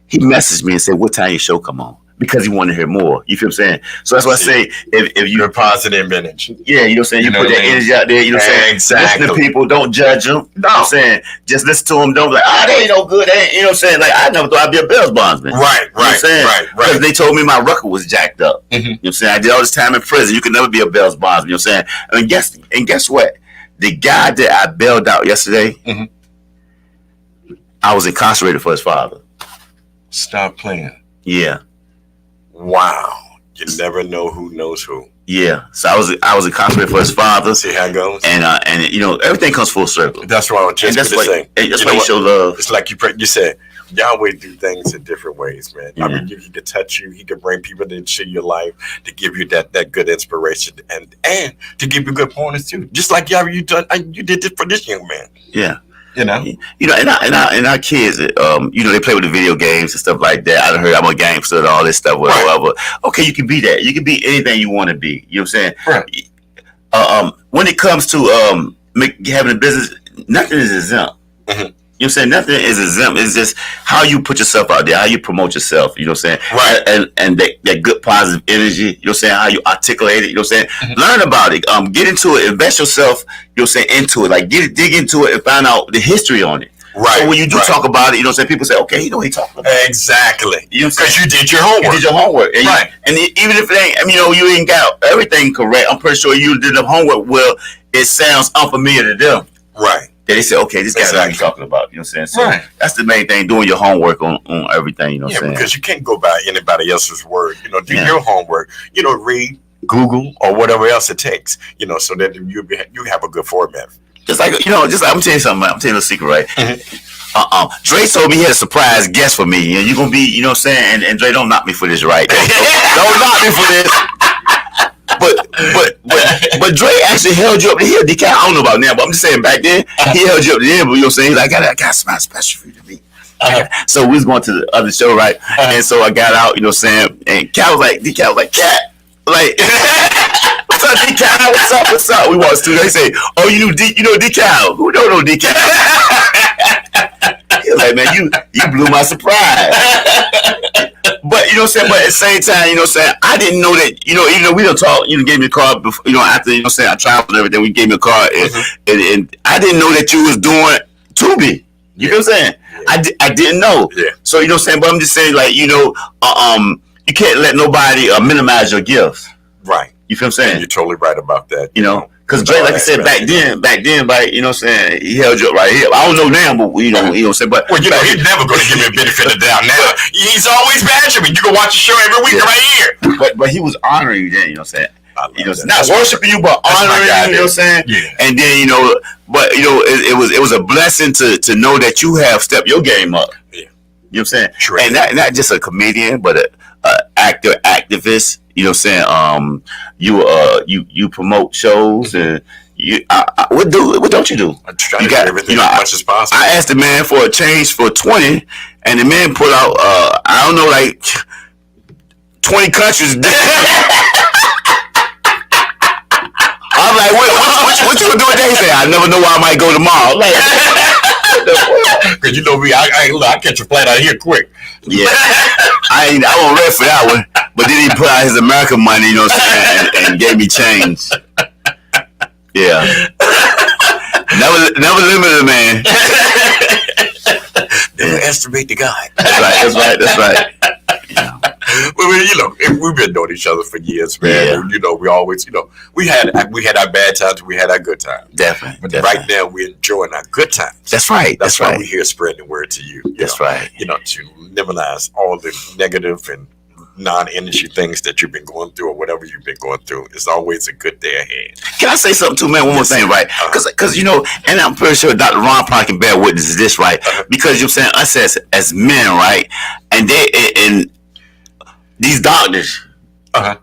He messaged me and said, "What time your show come on?" because he wanted to hear more. You feel what I'm saying? So that's why I say if you you're positive energy. Yeah, you know what I'm saying? You put that energy out there, you know what I'm saying? Exactly. Listen to people, don't judge them. You know what I'm saying? Just listen to them, don't be like, they ain't no good. They ain't, you know what I'm saying? Like, I never thought I'd be a Bills bondsman. Right, you know what I'm saying? Right. Because they told me my record was jacked up. You know what I'm saying? I did all this time in prison. You can never be a Bills bondsman. You know what I'm saying? And guess what? The guy that I bailed out yesterday, I was incarcerated for his father. Stop playing. Yeah. Wow. You never know who knows who. Yeah. So I was incarcerated for his father. See how it goes? And you know, everything comes full circle. That's what I was just going to say. That's why you show love. It's like you said, Yahweh do things in different ways, man. I mean, he could touch you. He could bring people into your life to give you that good inspiration and to give you good pointers too. Just like Yahweh, you did this for this young man. Yeah. You know, and our kids, you know, they play with the video games and stuff like that. I done heard I'm a gangster and all this stuff, whatever. Right. Okay, you can be that. You can be anything you want to be. You know what I'm saying? Right. When it comes to having a business, nothing is exempt. You know what I'm saying? Nothing is exempt. It's just how you put yourself out there, how you promote yourself. You know what I'm saying? Right. And that good positive energy. You know what I'm saying? How you articulate it. You know what I'm saying? Learn about it. Get into it. Invest yourself. You know what I'm saying? Into it. Like dig into it and find out the history on it. Right. So when you do talk about it, you know what I'm saying? People say, okay, you know what he's talking about. Exactly. You know what I'm saying? Because you did your homework. You did your homework. And right. And even if it ain't, I mean, you know, you ain't got everything correct. I'm pretty sure you did the homework. Well, it sounds unfamiliar to them. Right. They say, okay, this guy's what he's talking about. You know what I'm saying? So that's the main thing, doing your homework on everything, you know what I'm saying? Because you can't go by anybody else's word. You know, do your homework. You know, read, Google, or whatever else it takes, you know, so that you have a good format. Just like, you know, I'm telling you something, I'm telling you a secret, right? Dre told me he had a surprise guest for me. And you're going to be, you know what I'm saying? And Dre, don't knock me for this, right? Don't knock me for this. But Dre actually held you up to here. DCal, I don't know about now, but I'm just saying back then, he held you up to here. But you know what I'm saying? He's like, I got something special for you to meet. So we was going to the other show, right? And so I got out, you know what I'm saying? And DCal was like, Cat, like, what's up, DCal? What's up? We walked to the studio. They say, oh, you know DCal? Who don't know DCal? He was like, man, you blew my surprise. But you know what I'm saying? But at the same time, you know what I'm saying? I didn't know that, you know, even though we don't talk, you know, gave me a card before, you know, after, you know what I'm saying, I traveled and everything, we gave me a card and I didn't know that you was doing Tubi. You know what I'm saying? I didn't know. Yeah. So, you know what I'm saying? But I'm just saying, like, you know, you can't let nobody minimize your gifts. Right. You feel what I'm saying? And you're totally right about that. You know? Because Dre, like I said, back then, like, you know what I'm saying, he held you up right here. I don't know now, but, you know what I'm saying? But, well, you know, he's never going to give me a benefit of the doubt now. He's always badgering me. You can watch the show every week right here. But he was honoring you then, you know what I'm saying? You know, not worshiping you, but honoring you, you know what I'm saying? Yeah. And then, you know, but, you know, it was a blessing to know that you have stepped your game up. Yeah. You know what I'm saying? True. And not just a comedian, but a actor, activist. You know what I'm saying? You promote shows and what don't you do? I try to do everything as much as possible. I asked the man for a change for 20, and the man put out I don't know, like 20 countries. I'm like, what you gonna do today? He said, I never know where I might go tomorrow. Like, because you know me, I catch a flight out of here quick. Yeah, I wasn't ready for that one. But then he put out his American money, you know what I'm saying, and gave me change. Yeah, never limit a man. Never estimate the guy. That's right. Yeah. Well, you know, we've been knowing each other for years, man. Yeah. You know, we always, you know, we had our bad times, we had our good times. Definitely. But right now, we're enjoying our good times. That's right. That's why we're here spreading the word to you. That's right. You know, to minimize all the negative and non-energy things that you've been going through or whatever you've been going through. It's always a good day ahead. Can I say something too, man? One more thing, right? Because you know, and I'm pretty sure Dr. Ron probably can bear witness to this, right? Because you're saying us as men, right? And these doctors,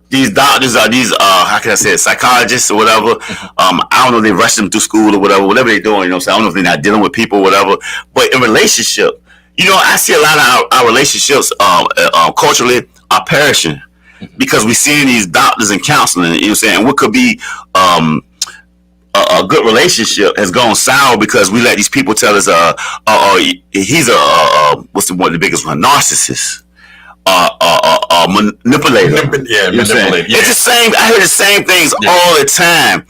these doctors are how can I say it, psychologists or whatever. I don't know, they rush them through school or whatever they're doing, you know what I'm saying? I don't know if they're not dealing with people or whatever. But in relationship, you know, I see a lot of our relationships culturally are perishing because we're seeing these doctors and counseling, you know what I'm saying? And what could be a good relationship has gone sour because we let these people tell us he's what's the biggest one, narcissist. manipulator. Manipulate. Yeah. It's the same. I hear the same things all the time.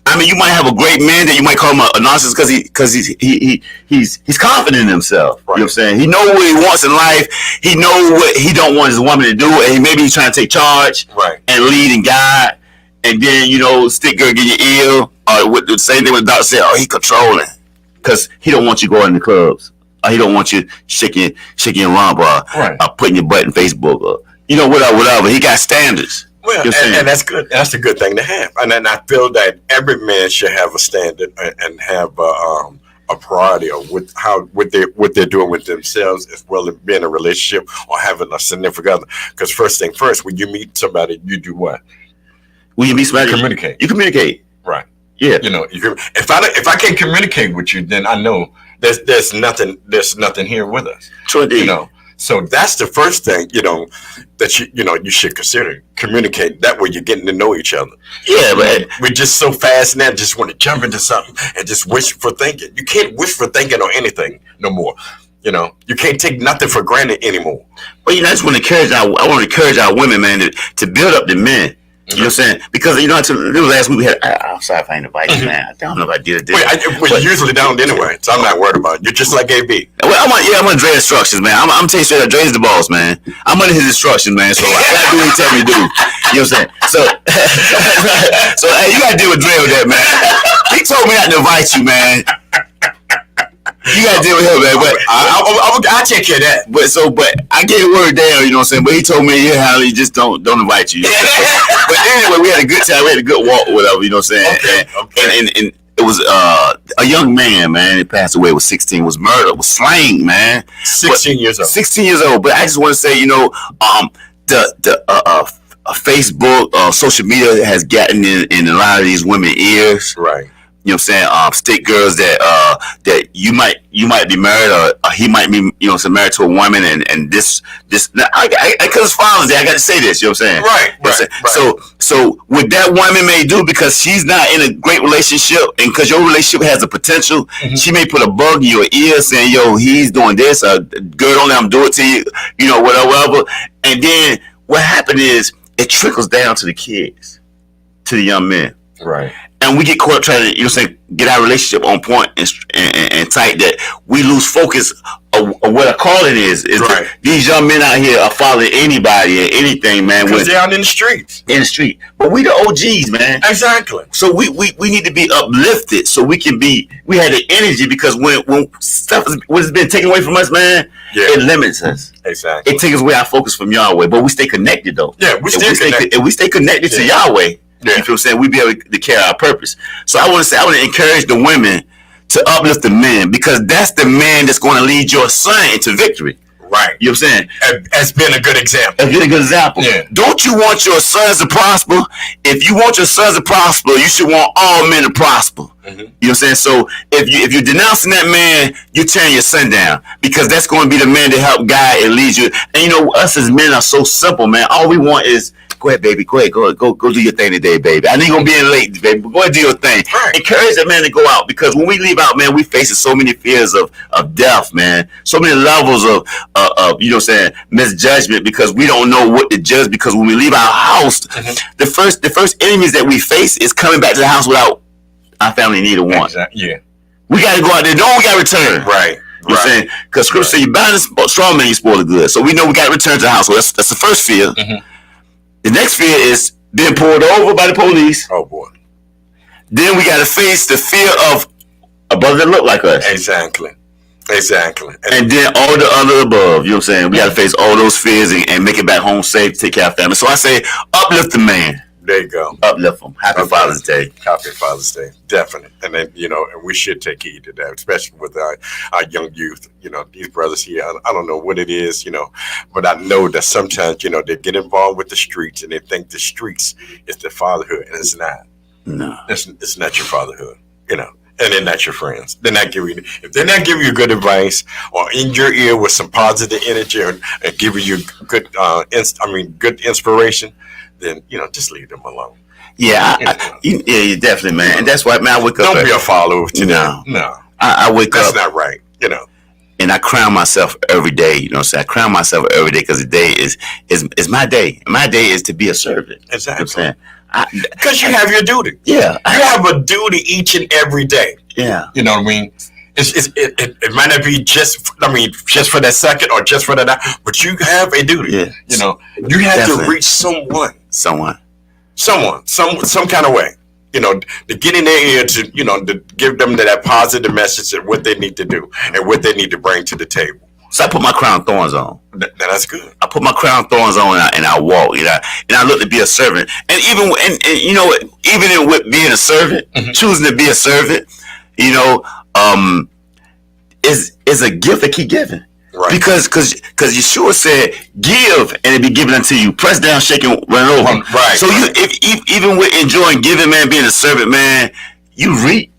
I mean, you might have a great man that you might call him a narcissist because he's confident in himself. Right. You know what I'm saying? He knows what he wants in life. He knows what he don't want his woman to do, and maybe he's trying to take charge and lead and guide. And then stick girl get your ear. With the same thing with the doctor said, he controlling because he don't want you going in the clubs. He don't want you shaking your rump or putting your butt in Facebook or whatever. He got standards. Well, and that's good. That's a good thing to have. And then I feel that every man should have a standard and have a priority of what they're doing with themselves, as well as being in a relationship or having a significant other. Because first thing first, when you meet somebody, you do what? When you meet somebody, communicate. You communicate. Right. Yeah. If I can't communicate with you, then I know there's nothing here with us. True indeed. So that's the first thing, that you should consider communicate. That way you're getting to know each other. Yeah, but we're just so fast now, just want to jump into something and just wish for thinking. You can't wish for thinking on anything no more. You can't take nothing for granted anymore. Well, I just want to encourage I want to encourage our women, man, to build up the men. You know what I'm saying? Because last week we had. I'm sorry if I ain't invited you, man. I don't know if I did it. We usually don't anyway, so I'm not worried about it. You're just like AB. Well, I'm on Dre's instructions, man. I'm telling you straight up, Dre's the boss, man. I'm under his instructions, man. So I gotta do what he tell me to do. You know what I'm saying? So hey, you gotta deal with Dre with that, man. He told me not to invite you, man. You gotta deal with him, man. But I'll take care of that. But I gave word down, you know what I'm saying? But he told me, he just don't invite you. But anyway, we had a good time. We had a good walk, whatever, you know what I'm saying? Okay. And it was a young man, He passed away. Was 16. Was murdered. Was slain, man. 16 years old. 16 years old. But I just want to say, Facebook, social media has gotten in a lot of these women's ears. Right. You know what I'm saying? Stick girls that you might be married or he might be, married to a woman and this because it's Father's Day, I got to say this. You know what I'm saying? Right. So what that woman may do because she's not in a great relationship and because your relationship has a potential, she may put a bug in your ear saying, he's doing this. Girl, don't let him do it to you. Whatever. And then what happened is it trickles down to the kids, to the young men. Right. And we get caught up trying to, get our relationship on point and tight that we lose focus of what a calling is. Right. These young men out here are following anybody and anything, man. Because they're out in the streets. In the street. But we the OGs, man. Exactly. So we need to be uplifted so we had the energy because when stuff has been taken away from us, man, it limits us. Exactly. It takes away our focus from Yahweh. But we stay connected, though. Yeah, we connected. If we stay connected to Yahweh, you know what I'm saying? We be able to carry our purpose. So I want to encourage the women to uplift the men because that's the man that's going to lead your son into victory. Right. You know what I'm saying? As been a good example. Yeah. Don't you want your sons to prosper? If you want your sons to prosper, you should want all men to prosper. Mm-hmm. You know what I'm saying? So if you're denouncing that man, you're tearing your son down because that's going to be the man to help guide and lead you. And us as men are so simple, man. All we want is go ahead, baby. Go ahead. Go do your thing today, baby. I know you're going to be in late, baby, but go ahead and do your thing. Right. Encourage that man to go out because when we leave out, man, we facing so many fears of death, man. So many levels of you know what I'm saying, misjudgment because we don't know what to judge because when we leave our house, the first enemies that we face is coming back to the house without our family need or want. Exactly. Yeah. We got to go out there. We got to return. Right. You know what I'm saying? Because Scripture says you bind the strong man, you spoil the good. So we know we got to return to the house. So that's the first fear. Mm-hmm. The next fear is being pulled over by the police. Oh, boy. Then we got to face the fear of a brother that look like us. Exactly. And then all the other above. You know what I'm saying? We got to face all those fears and make it back home safe, take care of family. So I say, uplift the man. There you go. Uplift them. Happy Father's Day. Happy Father's Day. Definitely. And then, and we should take heed to that, especially with our young youth. These brothers here, I don't know what it is, but I know that sometimes, they get involved with the streets and they think the streets is their fatherhood. And it's not. No. It's not your fatherhood, and they're not your friends. If they're not giving you good advice or in your ear with some positive energy and giving you good, good inspiration, then just leave them alone. Yeah, you definitely, man, and that's why, man, I wake up. Don't be a follower to them. No, I wake up. That's not right. And I crown myself every day. You know what I'm saying? I crown myself every day because the day is my day. My day is to be a servant. Exactly. You know what I'm saying? Because you have your duty. Yeah. You have a duty each and every day. Yeah. You know what I mean? It might not be just for that second or just for that, but you have a duty. Yeah. You know, you have Definitely. to reach someone, some kind of way. You know, to get in their ear to, you know, to give them that positive message of what they need to do and what they need to bring to the table. So I put my crown of thorns on. That's good. I put my crown of thorns on and I walk. You know, and I look to be a servant. And even you know, even in with being a servant, choosing to be a servant, you know, is a gift that keep giving. Right. Because Yeshua said, "Give and it be given unto you, pressed down, shaken, run over." Right. So even with enjoying giving, man, being a servant, man, you reap.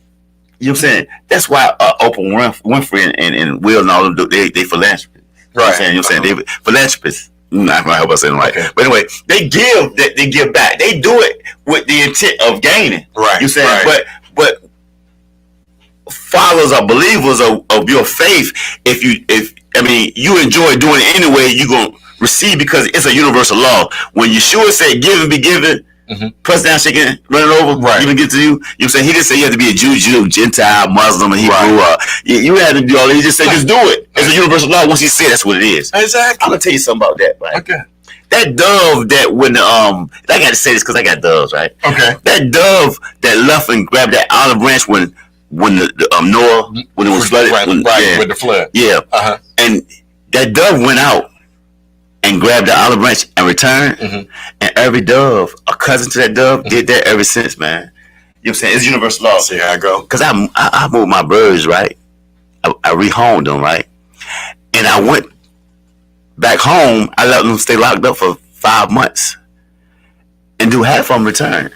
You know what I'm saying? That's why Oprah Winfrey and Will and all of them, they philanthropists. Right. You know what I'm saying? They philanthropists. I hope I said it right. Okay. But anyway, they give back. They do it with the intent of gaining. Right. You know what I'm saying? Right. But followers or believers of your faith, if you enjoy doing it anyway, you're gonna receive because it's a universal law. When Yeshua said give and be given, press down, shaking, running over, even get to you. You know what I'm saying? He didn't say you have to be a Jew, Gentile, Muslim, and Hebrew. You had to do all that. He just said just do it. It's a universal law. Once he said that's what it is. Exactly. I'm gonna tell you something about that, right? Okay. That dove that when I got to say this because I got doves, right? Okay. That dove that left and grabbed that olive branch when the Noah when it was flooded, with the flood. Yeah. And that dove went out and grabbed the olive branch and returned. And every dove, a cousin to that dove, did that ever since, man. You know what I'm saying? It's universal law. See how I go? Because I moved my birds, right? I rehomed them, right? And I went back home. I let them stay locked up for 5 months and do half of them return.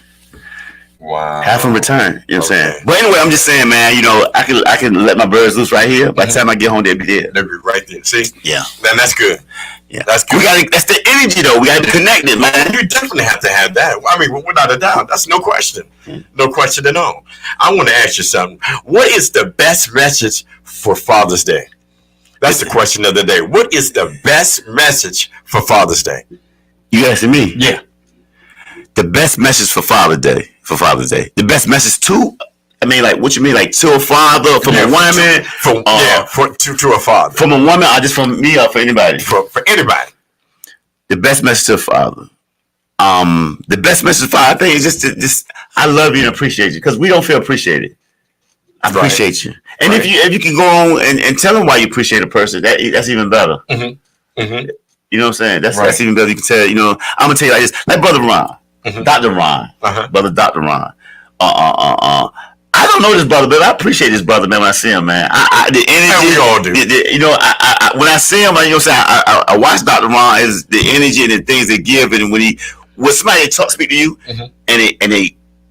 Wow. Half in return. You know what I'm saying? But anyway, I'm just saying, man, you know, I can let my birds loose right here. By the time I get home, they'll be there. They'll be right there. See? Yeah. Then that's good. Yeah. That's good. That's the energy, though. We got to connect it, man. You definitely have to have that. I mean, without a doubt. That's no question. No question at all. I want to ask you something. What is the best message for Father's Day? That's the question of the day. What is the best message for Father's Day? You asking me? Yeah. The best message for Father's Day. The best message to, I mean, like, what you mean, like, to a father, from a woman? To a father. From a woman, or just from me, or for anybody? For anybody. The best message to a father. The best message to a father, I think, is just I love you and appreciate you, because we don't feel appreciated. I appreciate you. And if you can go on and tell them why you appreciate a person, that's even better. You know what I'm saying? That's even better. You can tell, you know, I'm going to tell you like this, like Brother Ron. Dr. Ron, brother Dr. Ron. I don't know this brother, but I appreciate this brother, man. When I see him, man, the energy. We all do. You know, when I see him, you know, I watch Dr. Ron is the energy and the things they give, and when somebody speak to you, and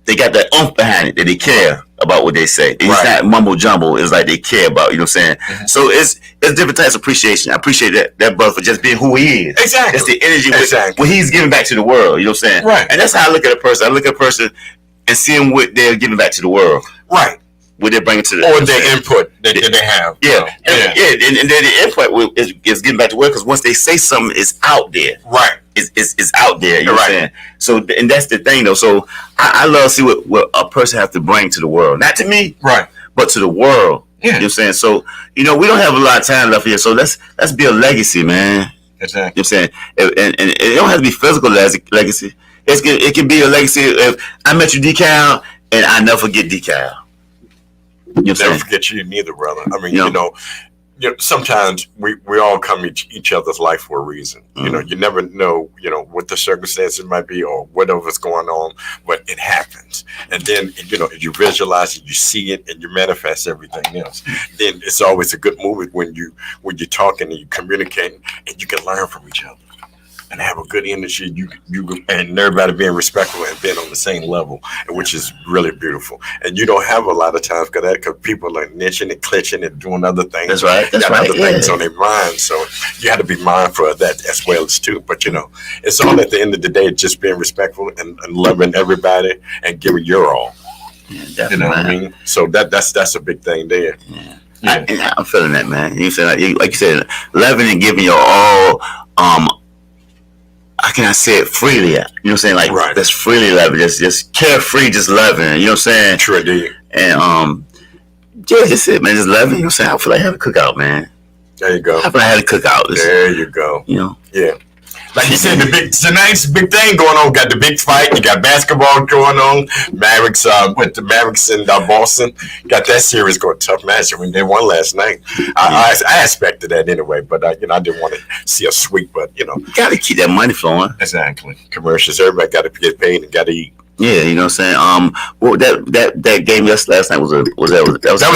they got that oomph behind it, that they care about what they say. It's not mumbo jumbo. It's like they care about, you know what I'm saying? So it's different types of appreciation. I appreciate that brother for just being who he is. Exactly. That's the energy when he's giving back to the world, you know what I'm saying? Right. And that's how I look at a person. I look at a person and seeing what they're giving back to the world. Right. What they're bringing to the or their input that they have. Yeah. And then the input is getting back to work, because once they say something, it's out there. Right. It's out there. You know what I'm saying? So, and that's the thing, though. So I love to see what a person has to bring to the world. Not to me, but to the world. Yeah. You know what I'm saying? So, you know, we don't have a lot of time left here. So let's be a legacy, man. Exactly. You know what I'm saying? And it don't have to be physical legacy. It can be a legacy. If I met you, DCal, and I never forget DCal. You know, never forget you neither, brother. I mean, you know, sometimes we all come into each other's life for a reason. You know, you never know, you know, what the circumstances might be or whatever's going on, but it happens. And then, you know, you visualize it, you see it, and you manifest everything else. Then it's always a good movement when you're talking and you're communicating, and you can learn from each other and have a good energy. You and everybody being respectful and being on the same level, which is really beautiful. And you don't have a lot of times because people are niching and clutching and doing other things. That's right. That's got other things on their mind. So you have to be mindful of that as well as too. But you know, it's all at the end of the day just being respectful and loving everybody and giving your all. Yeah, you know what I mean? So that's a big thing there. Yeah. I'm feeling that, man. You said like you said, loving and giving your all. How can I say it freely? You know what I'm saying? Like that's freely loving, just carefree, just loving. You know what I'm saying? True, indeed. And yeah, that's it, man. Just loving. You know what I'm saying? I feel like I have a cookout, man. There you go. I feel like I had a cookout. There you go. You know? Yeah. Like you said, tonight's big thing going on. Got the big fight. You got basketball going on. Mavericks with the Mavericks in Boston. Got that series going. Tough match. I mean, they won last night. I expected that anyway, but I didn't want to see a sweep. But you got to keep that money flowing. Exactly. Commercials. Everybody got to get paid and got to eat. Yeah, you know what I'm saying. Well, that game last night that was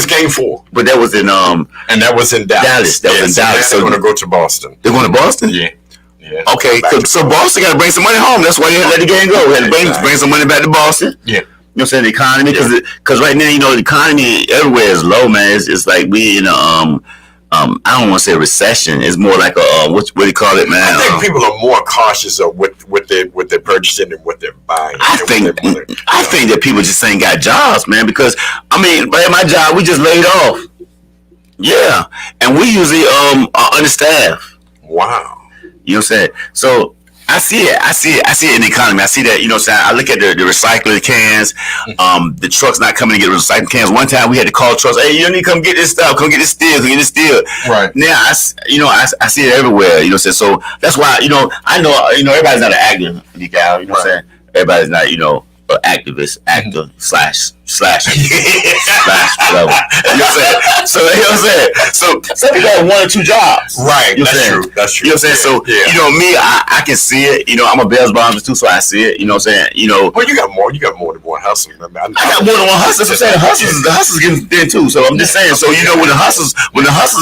game 4. But that was in and that was in Dallas. That was in Dallas. So they're going to go to Boston. They're going to Boston. Yeah. Yeah. Okay, so Boston got to bring some money home. That's why they had to let the game go. They had to bring some money back to Boston. Yeah. You know what I'm saying? The economy, because right now, the economy everywhere is low, man. It's like we in a I don't want to say recession. It's more like a what do you call it, man? I think people are more cautious of what they're purchasing and what they're buying. I think that people just ain't got jobs, man. Because at my job, we just laid off. Yeah, and we usually are understaffed. Wow. You know what I'm saying? So I see it in the economy. I see that, you know what I'm saying? I look at the recycling cans, the trucks not coming to get recycling cans. One time we had to call trucks, hey, you need to come get this stuff, come get this steel. Right. Now I see it everywhere, you know what I'm saying? So that's why, I know, everybody's not an actor, DCal, you know what I'm saying? Everybody's not, an activist, actor, slash whatever. You know what I'm saying? So, you know what I'm saying? So, some people have 1 or 2 jobs. Right. You know That's true. You know what I'm saying? So, me, I can see it. I'm a Bells Bombers too, so I see it. You know what I'm saying? Well, you got more than one hustle. I got more than one hustle. I'm saying the hustle's getting thin too. So I'm just saying. So, when the hustle's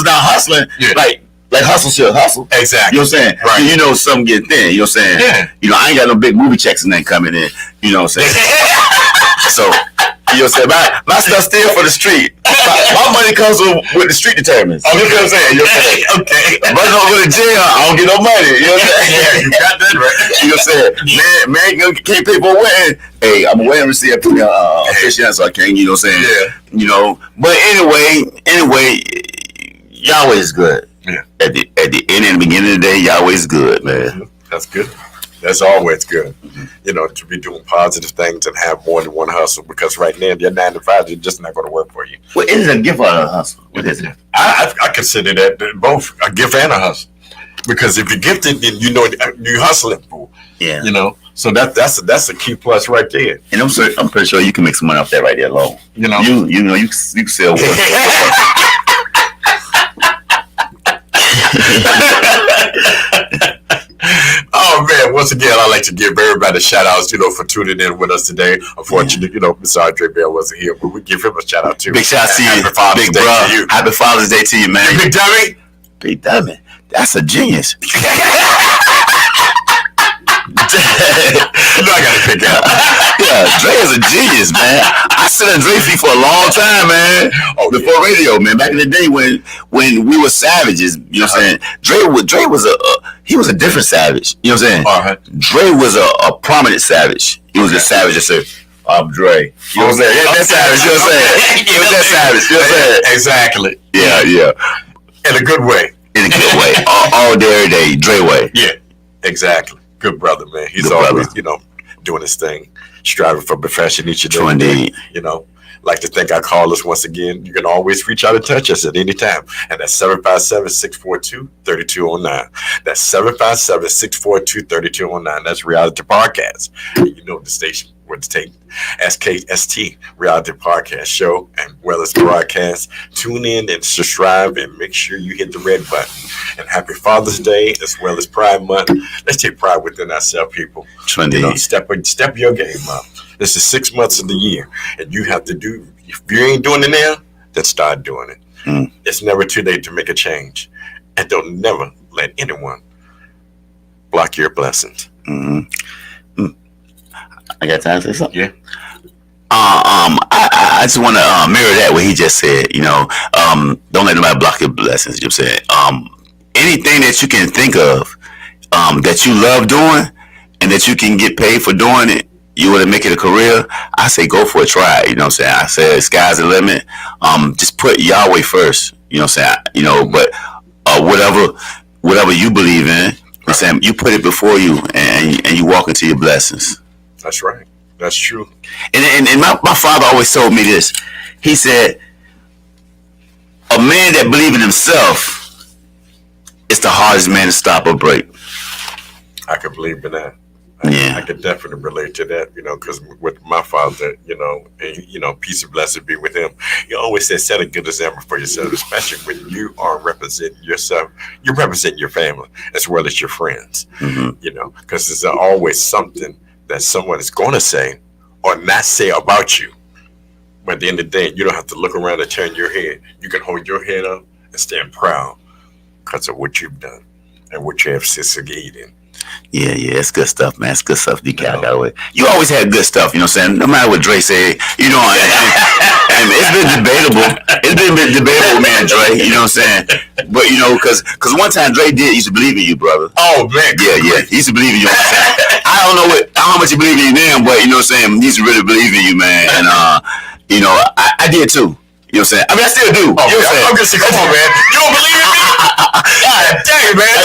not hustling, like hustle should hustle. Exactly. You know what I'm saying? Right. Something getting thin. You know what I'm saying? Yeah. I ain't got no big movie checks and then coming in. You know what I'm saying? So, you know what I'm saying? My stuff's still for the street. My money comes with the street determines. Oh, you know what I'm saying? You know what I'm saying? Okay. If I don't go to jail, I don't get no money. You know what I'm saying? Yeah, you got that right. You know what I'm saying? Man can't pay for a wedding. Hey, I'm a wedding receipt. I put official, so I can't. You know what I'm saying? Yeah. But anyway, Yahweh is good. Yeah. At the end and the beginning of the day, Yahweh is good, man. That's good. That's always good. To be doing positive things and have more than one hustle, because right now your 9 to 5 is just not going to work for you. What is a gift or a hustle? What is it? I consider that both a gift and a hustle, because if you're gifted, then you're hustling for. Yeah. So that's a key plus right there. And I'm pretty sure you can make some money off that right there alone. You can sell. Oh man! Once again, I'd like to give everybody shout outs, for tuning in with us today. Unfortunately, Mr. Andre Bell wasn't here, but we give him a shout out too. Big shout out to you, Happy Father's big Day bro. to you. Happy Father's Day to you, man. Big Dummy. Big Dummy. That's a genius. I gotta pick out. Yeah, Dre is a genius, man. I sit on Dre feet for a long time, man. Before radio, man. Back in the day when we were savages, you know what I'm saying? Dre was a different savage. You know what I'm saying? Uh-huh. Dre was a prominent savage. He was a savage that said, I'm Dre. You know what I'm saying? That's savage, you know what I'm saying? He was that savage, you know what I'm saying? Exactly. Yeah. In a good way. In a good way. All day, every day, Dre way. Yeah, exactly. Good brother, man. He's Good always, brother. Doing his thing, striving for perfection each and every day. Like to thank our callers once again. You can always reach out and touch us at any time. And that's 757-642-3209. That's 757-642-3209. That's Reality Podcast. The station where to take SKST Reality Podcast Show and well as broadcast. Tune in and subscribe and make sure you hit the red button. And happy Father's Day as well as Pride Month. Let's take pride within ourselves, people. Step your game up. This is 6 months of the year, and you have to do. If you ain't doing it now, then start doing it. It's never too late to make a change, and don't never let anyone block your blessings. I got time to say something. Yeah. I just want to mirror that what he just said. Don't let nobody block your blessings. You know what I'm saying? Anything that you can think of that you love doing and that you can get paid for doing it, you want to make it a career, I say go for a try. You know what I'm saying? I said sky's the limit. Just put Yahweh first. You know what I'm saying? You know, but whatever you believe in, I'm saying you put it before you, and you walk into your blessings. That's right. That's true. And my father always told me this. He said, a man that believes in himself is the hardest man to stop or break. I could believe in that. Yeah. I could definitely relate to that, you know, because with my father, you know, and, you know, peace and blessing be with him. He always said, set a good example for yourself, especially when you are representing yourself. You represent your family as well as your friends, you know, because there's always something that someone is going to say or not say about you. But at the end of the day, you don't have to look around and turn your head. You can hold your head up and stand proud because of what you've done and what you have succeeded in. Yeah, it's good stuff, man. It's good stuff, DCal Calloway. You always had good stuff, you know what I'm saying? No matter what Dre said, you know, and it's been debatable. It's been debatable, man, Dre, you know what I'm saying? But, you know, because one time Dre used to believe in you, brother. Oh, man. Yeah. He used to believe in you. You know what I'm saying? I don't know how much he believed in you then, but, you know what I'm saying? He used to really believe in you, man. And, you know, I did too. You know what I'm saying? I mean, I still do. Oh, you know what I'm saying? I'm just saying, come on, man. You don't believe in me? God dang, man.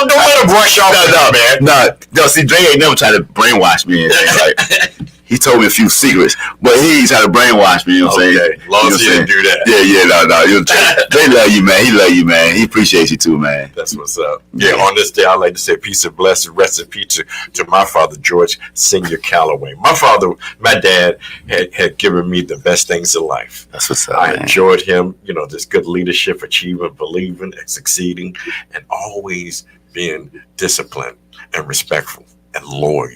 Don't let him brush off man. No, see, Dre ain't never tried to brainwash me. Like, he told me a few secrets, but he ain't trying to brainwash me, you know what I'm saying? As long as he didn't do that. No. Dre love you, man. He love you, man. He appreciates you too, man. That's what's up. Yeah, on this day, I'd like to say peace and blessing, rest in peace to my father, George Senior Calloway. My dad had given me the best things in life. That's what's up, I man. enjoyed him, you know, this good leadership, achieving, believing, and succeeding, and always being disciplined and respectful and loyal.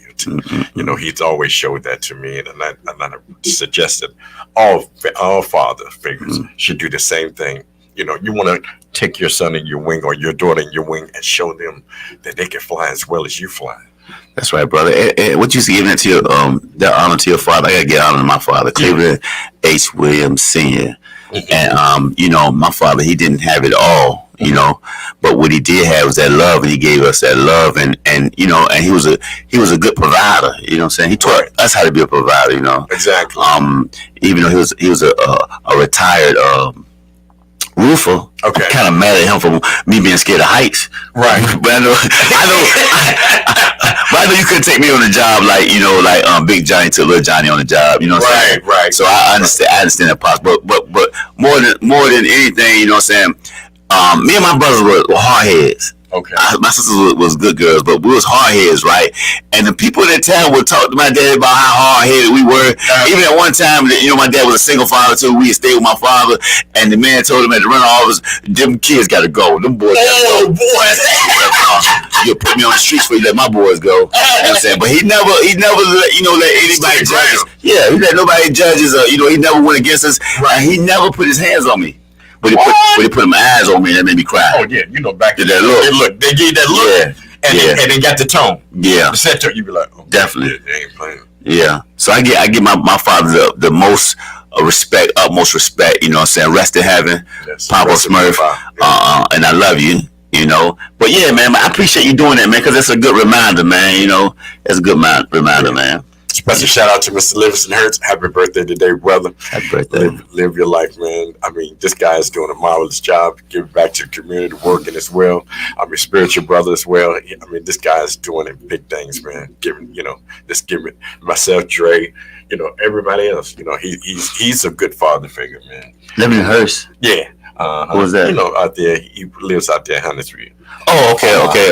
You know, he's always showed that to me, and I suggested all father figures should do the same thing. You know, you want to take your son in your wing or your daughter in your wing and show them that they can fly as well as you fly. That's right, brother. What you giving that to your that honor to your father? I gotta get honor to my father, Cleveland H. Williams Sr. And you know, my father, he didn't have it all, you know, but what he did have was that love, and he gave us that love, and you know, and he was a good provider, you know what I'm saying? He taught us how to be a provider, you know. Exactly. Even though he was a retired roofer. Okay. I'm kind of mad at him for me being scared of heights. Right. But I know you couldn't take me on the job like Big Johnny took Little Johnny on the job. You know what I'm saying? Right. So I understand that part. But more than anything, you know what I'm saying? Me and my brothers were hard heads. Okay. My sisters was good girls, but we was hard heads, right? And the people in the town would talk to my dad about how hard headed we were. Even at one time, you know, my dad was a single father too. We stayed with my father, and the man told him at the rental office, "Them kids got to go. Them boys got to go." Boys. You'll put me on the streets before you let my boys go. You know what I'm saying? But he never let anybody judge us. Yeah, he let nobody judge us. You know, he never went against us. Right. And he never put his hands on me. But he put my eyes on me, and that made me cry. Oh yeah, you know, back to that look. They gave that look, and they got the tone. Yeah, the set tone. You be like, oh, definitely. They ain't playing. Yeah, so I give my father the most respect, utmost respect. You know what I'm saying? Rest in heaven, Papa Smurf. And I love you. You know, but yeah, man, I appreciate you doing that, man, because that's a good reminder, man. You know, that's a good reminder, man. Special shout out to Mr. Livingston Hurts. Happy birthday today, brother. Happy birthday. Live your life, man. I mean, this guy is doing a marvelous job, giving back to the community, working as well. I'm a spiritual brother as well. I mean, this guy is doing big things, man. Giving myself, Dre, you know, everybody else. You know, he's a good father figure, man. Livingston Hurst. Yeah. What was that? You know, out there, he lives out there in Huntersville. Oh,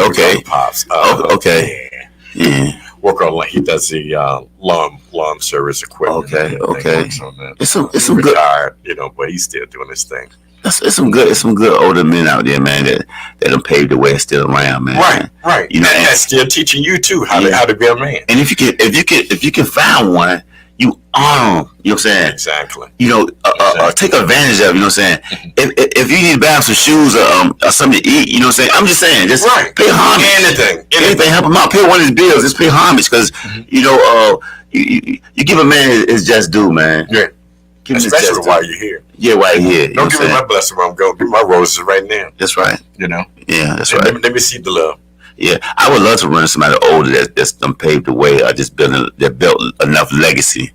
okay. Pops. Okay. Yeah. Work on he does the lawn service equipment. Okay. It's some retired, you know, but he's still doing his thing. It's some good older men out there, man, that done paved the way, still around, man. Right. You know, that's still teaching you too how to be a man. And if you can find one, you honor them. You know what I'm saying? Exactly. You know, take advantage of it. You know what I'm saying? If you need to buy him some shoes or something to eat, you know what I'm saying? I'm just saying, just pay homage. Anything, help him out. Pay one of his bills. Just pay homage because you know, you give a man his just due, man. Yeah. Especially while you're here. Yeah, while you're here. Don't give me my blessing where I'm going. Give me my roses right now. That's right. You know. Yeah, that's right. Let me see the love. Yeah, I would love to run somebody older that's done paved the way. I just built enough legacy.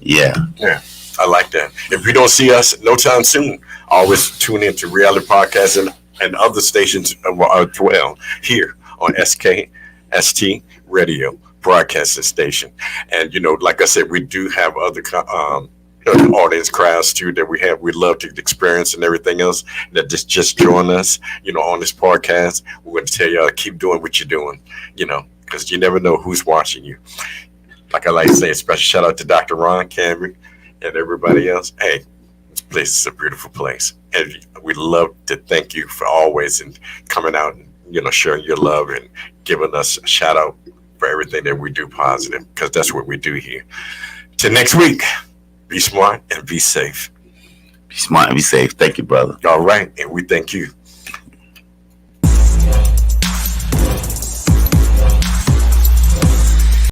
Yeah. Yeah, I like that. If you don't see us no time soon, always tune in to Reality Podcast and other stations as well here on SKST Radio Broadcasting Station. And, like I said, we do have other audience crowds too that we love to experience and everything else that just join us, on this podcast. We're going to tell y'all, keep doing what you're doing, because you never know who's watching you. Like I like to say, a special shout out to Dr. Ron Cameron and everybody else. Hey, this place is a beautiful place. And we love to thank you for always and coming out and, sharing your love and giving us a shout out for everything that we do positive, because that's what we do here. Till next week, be smart and be safe. Be smart and be safe. Thank you, brother. All right. And we thank you.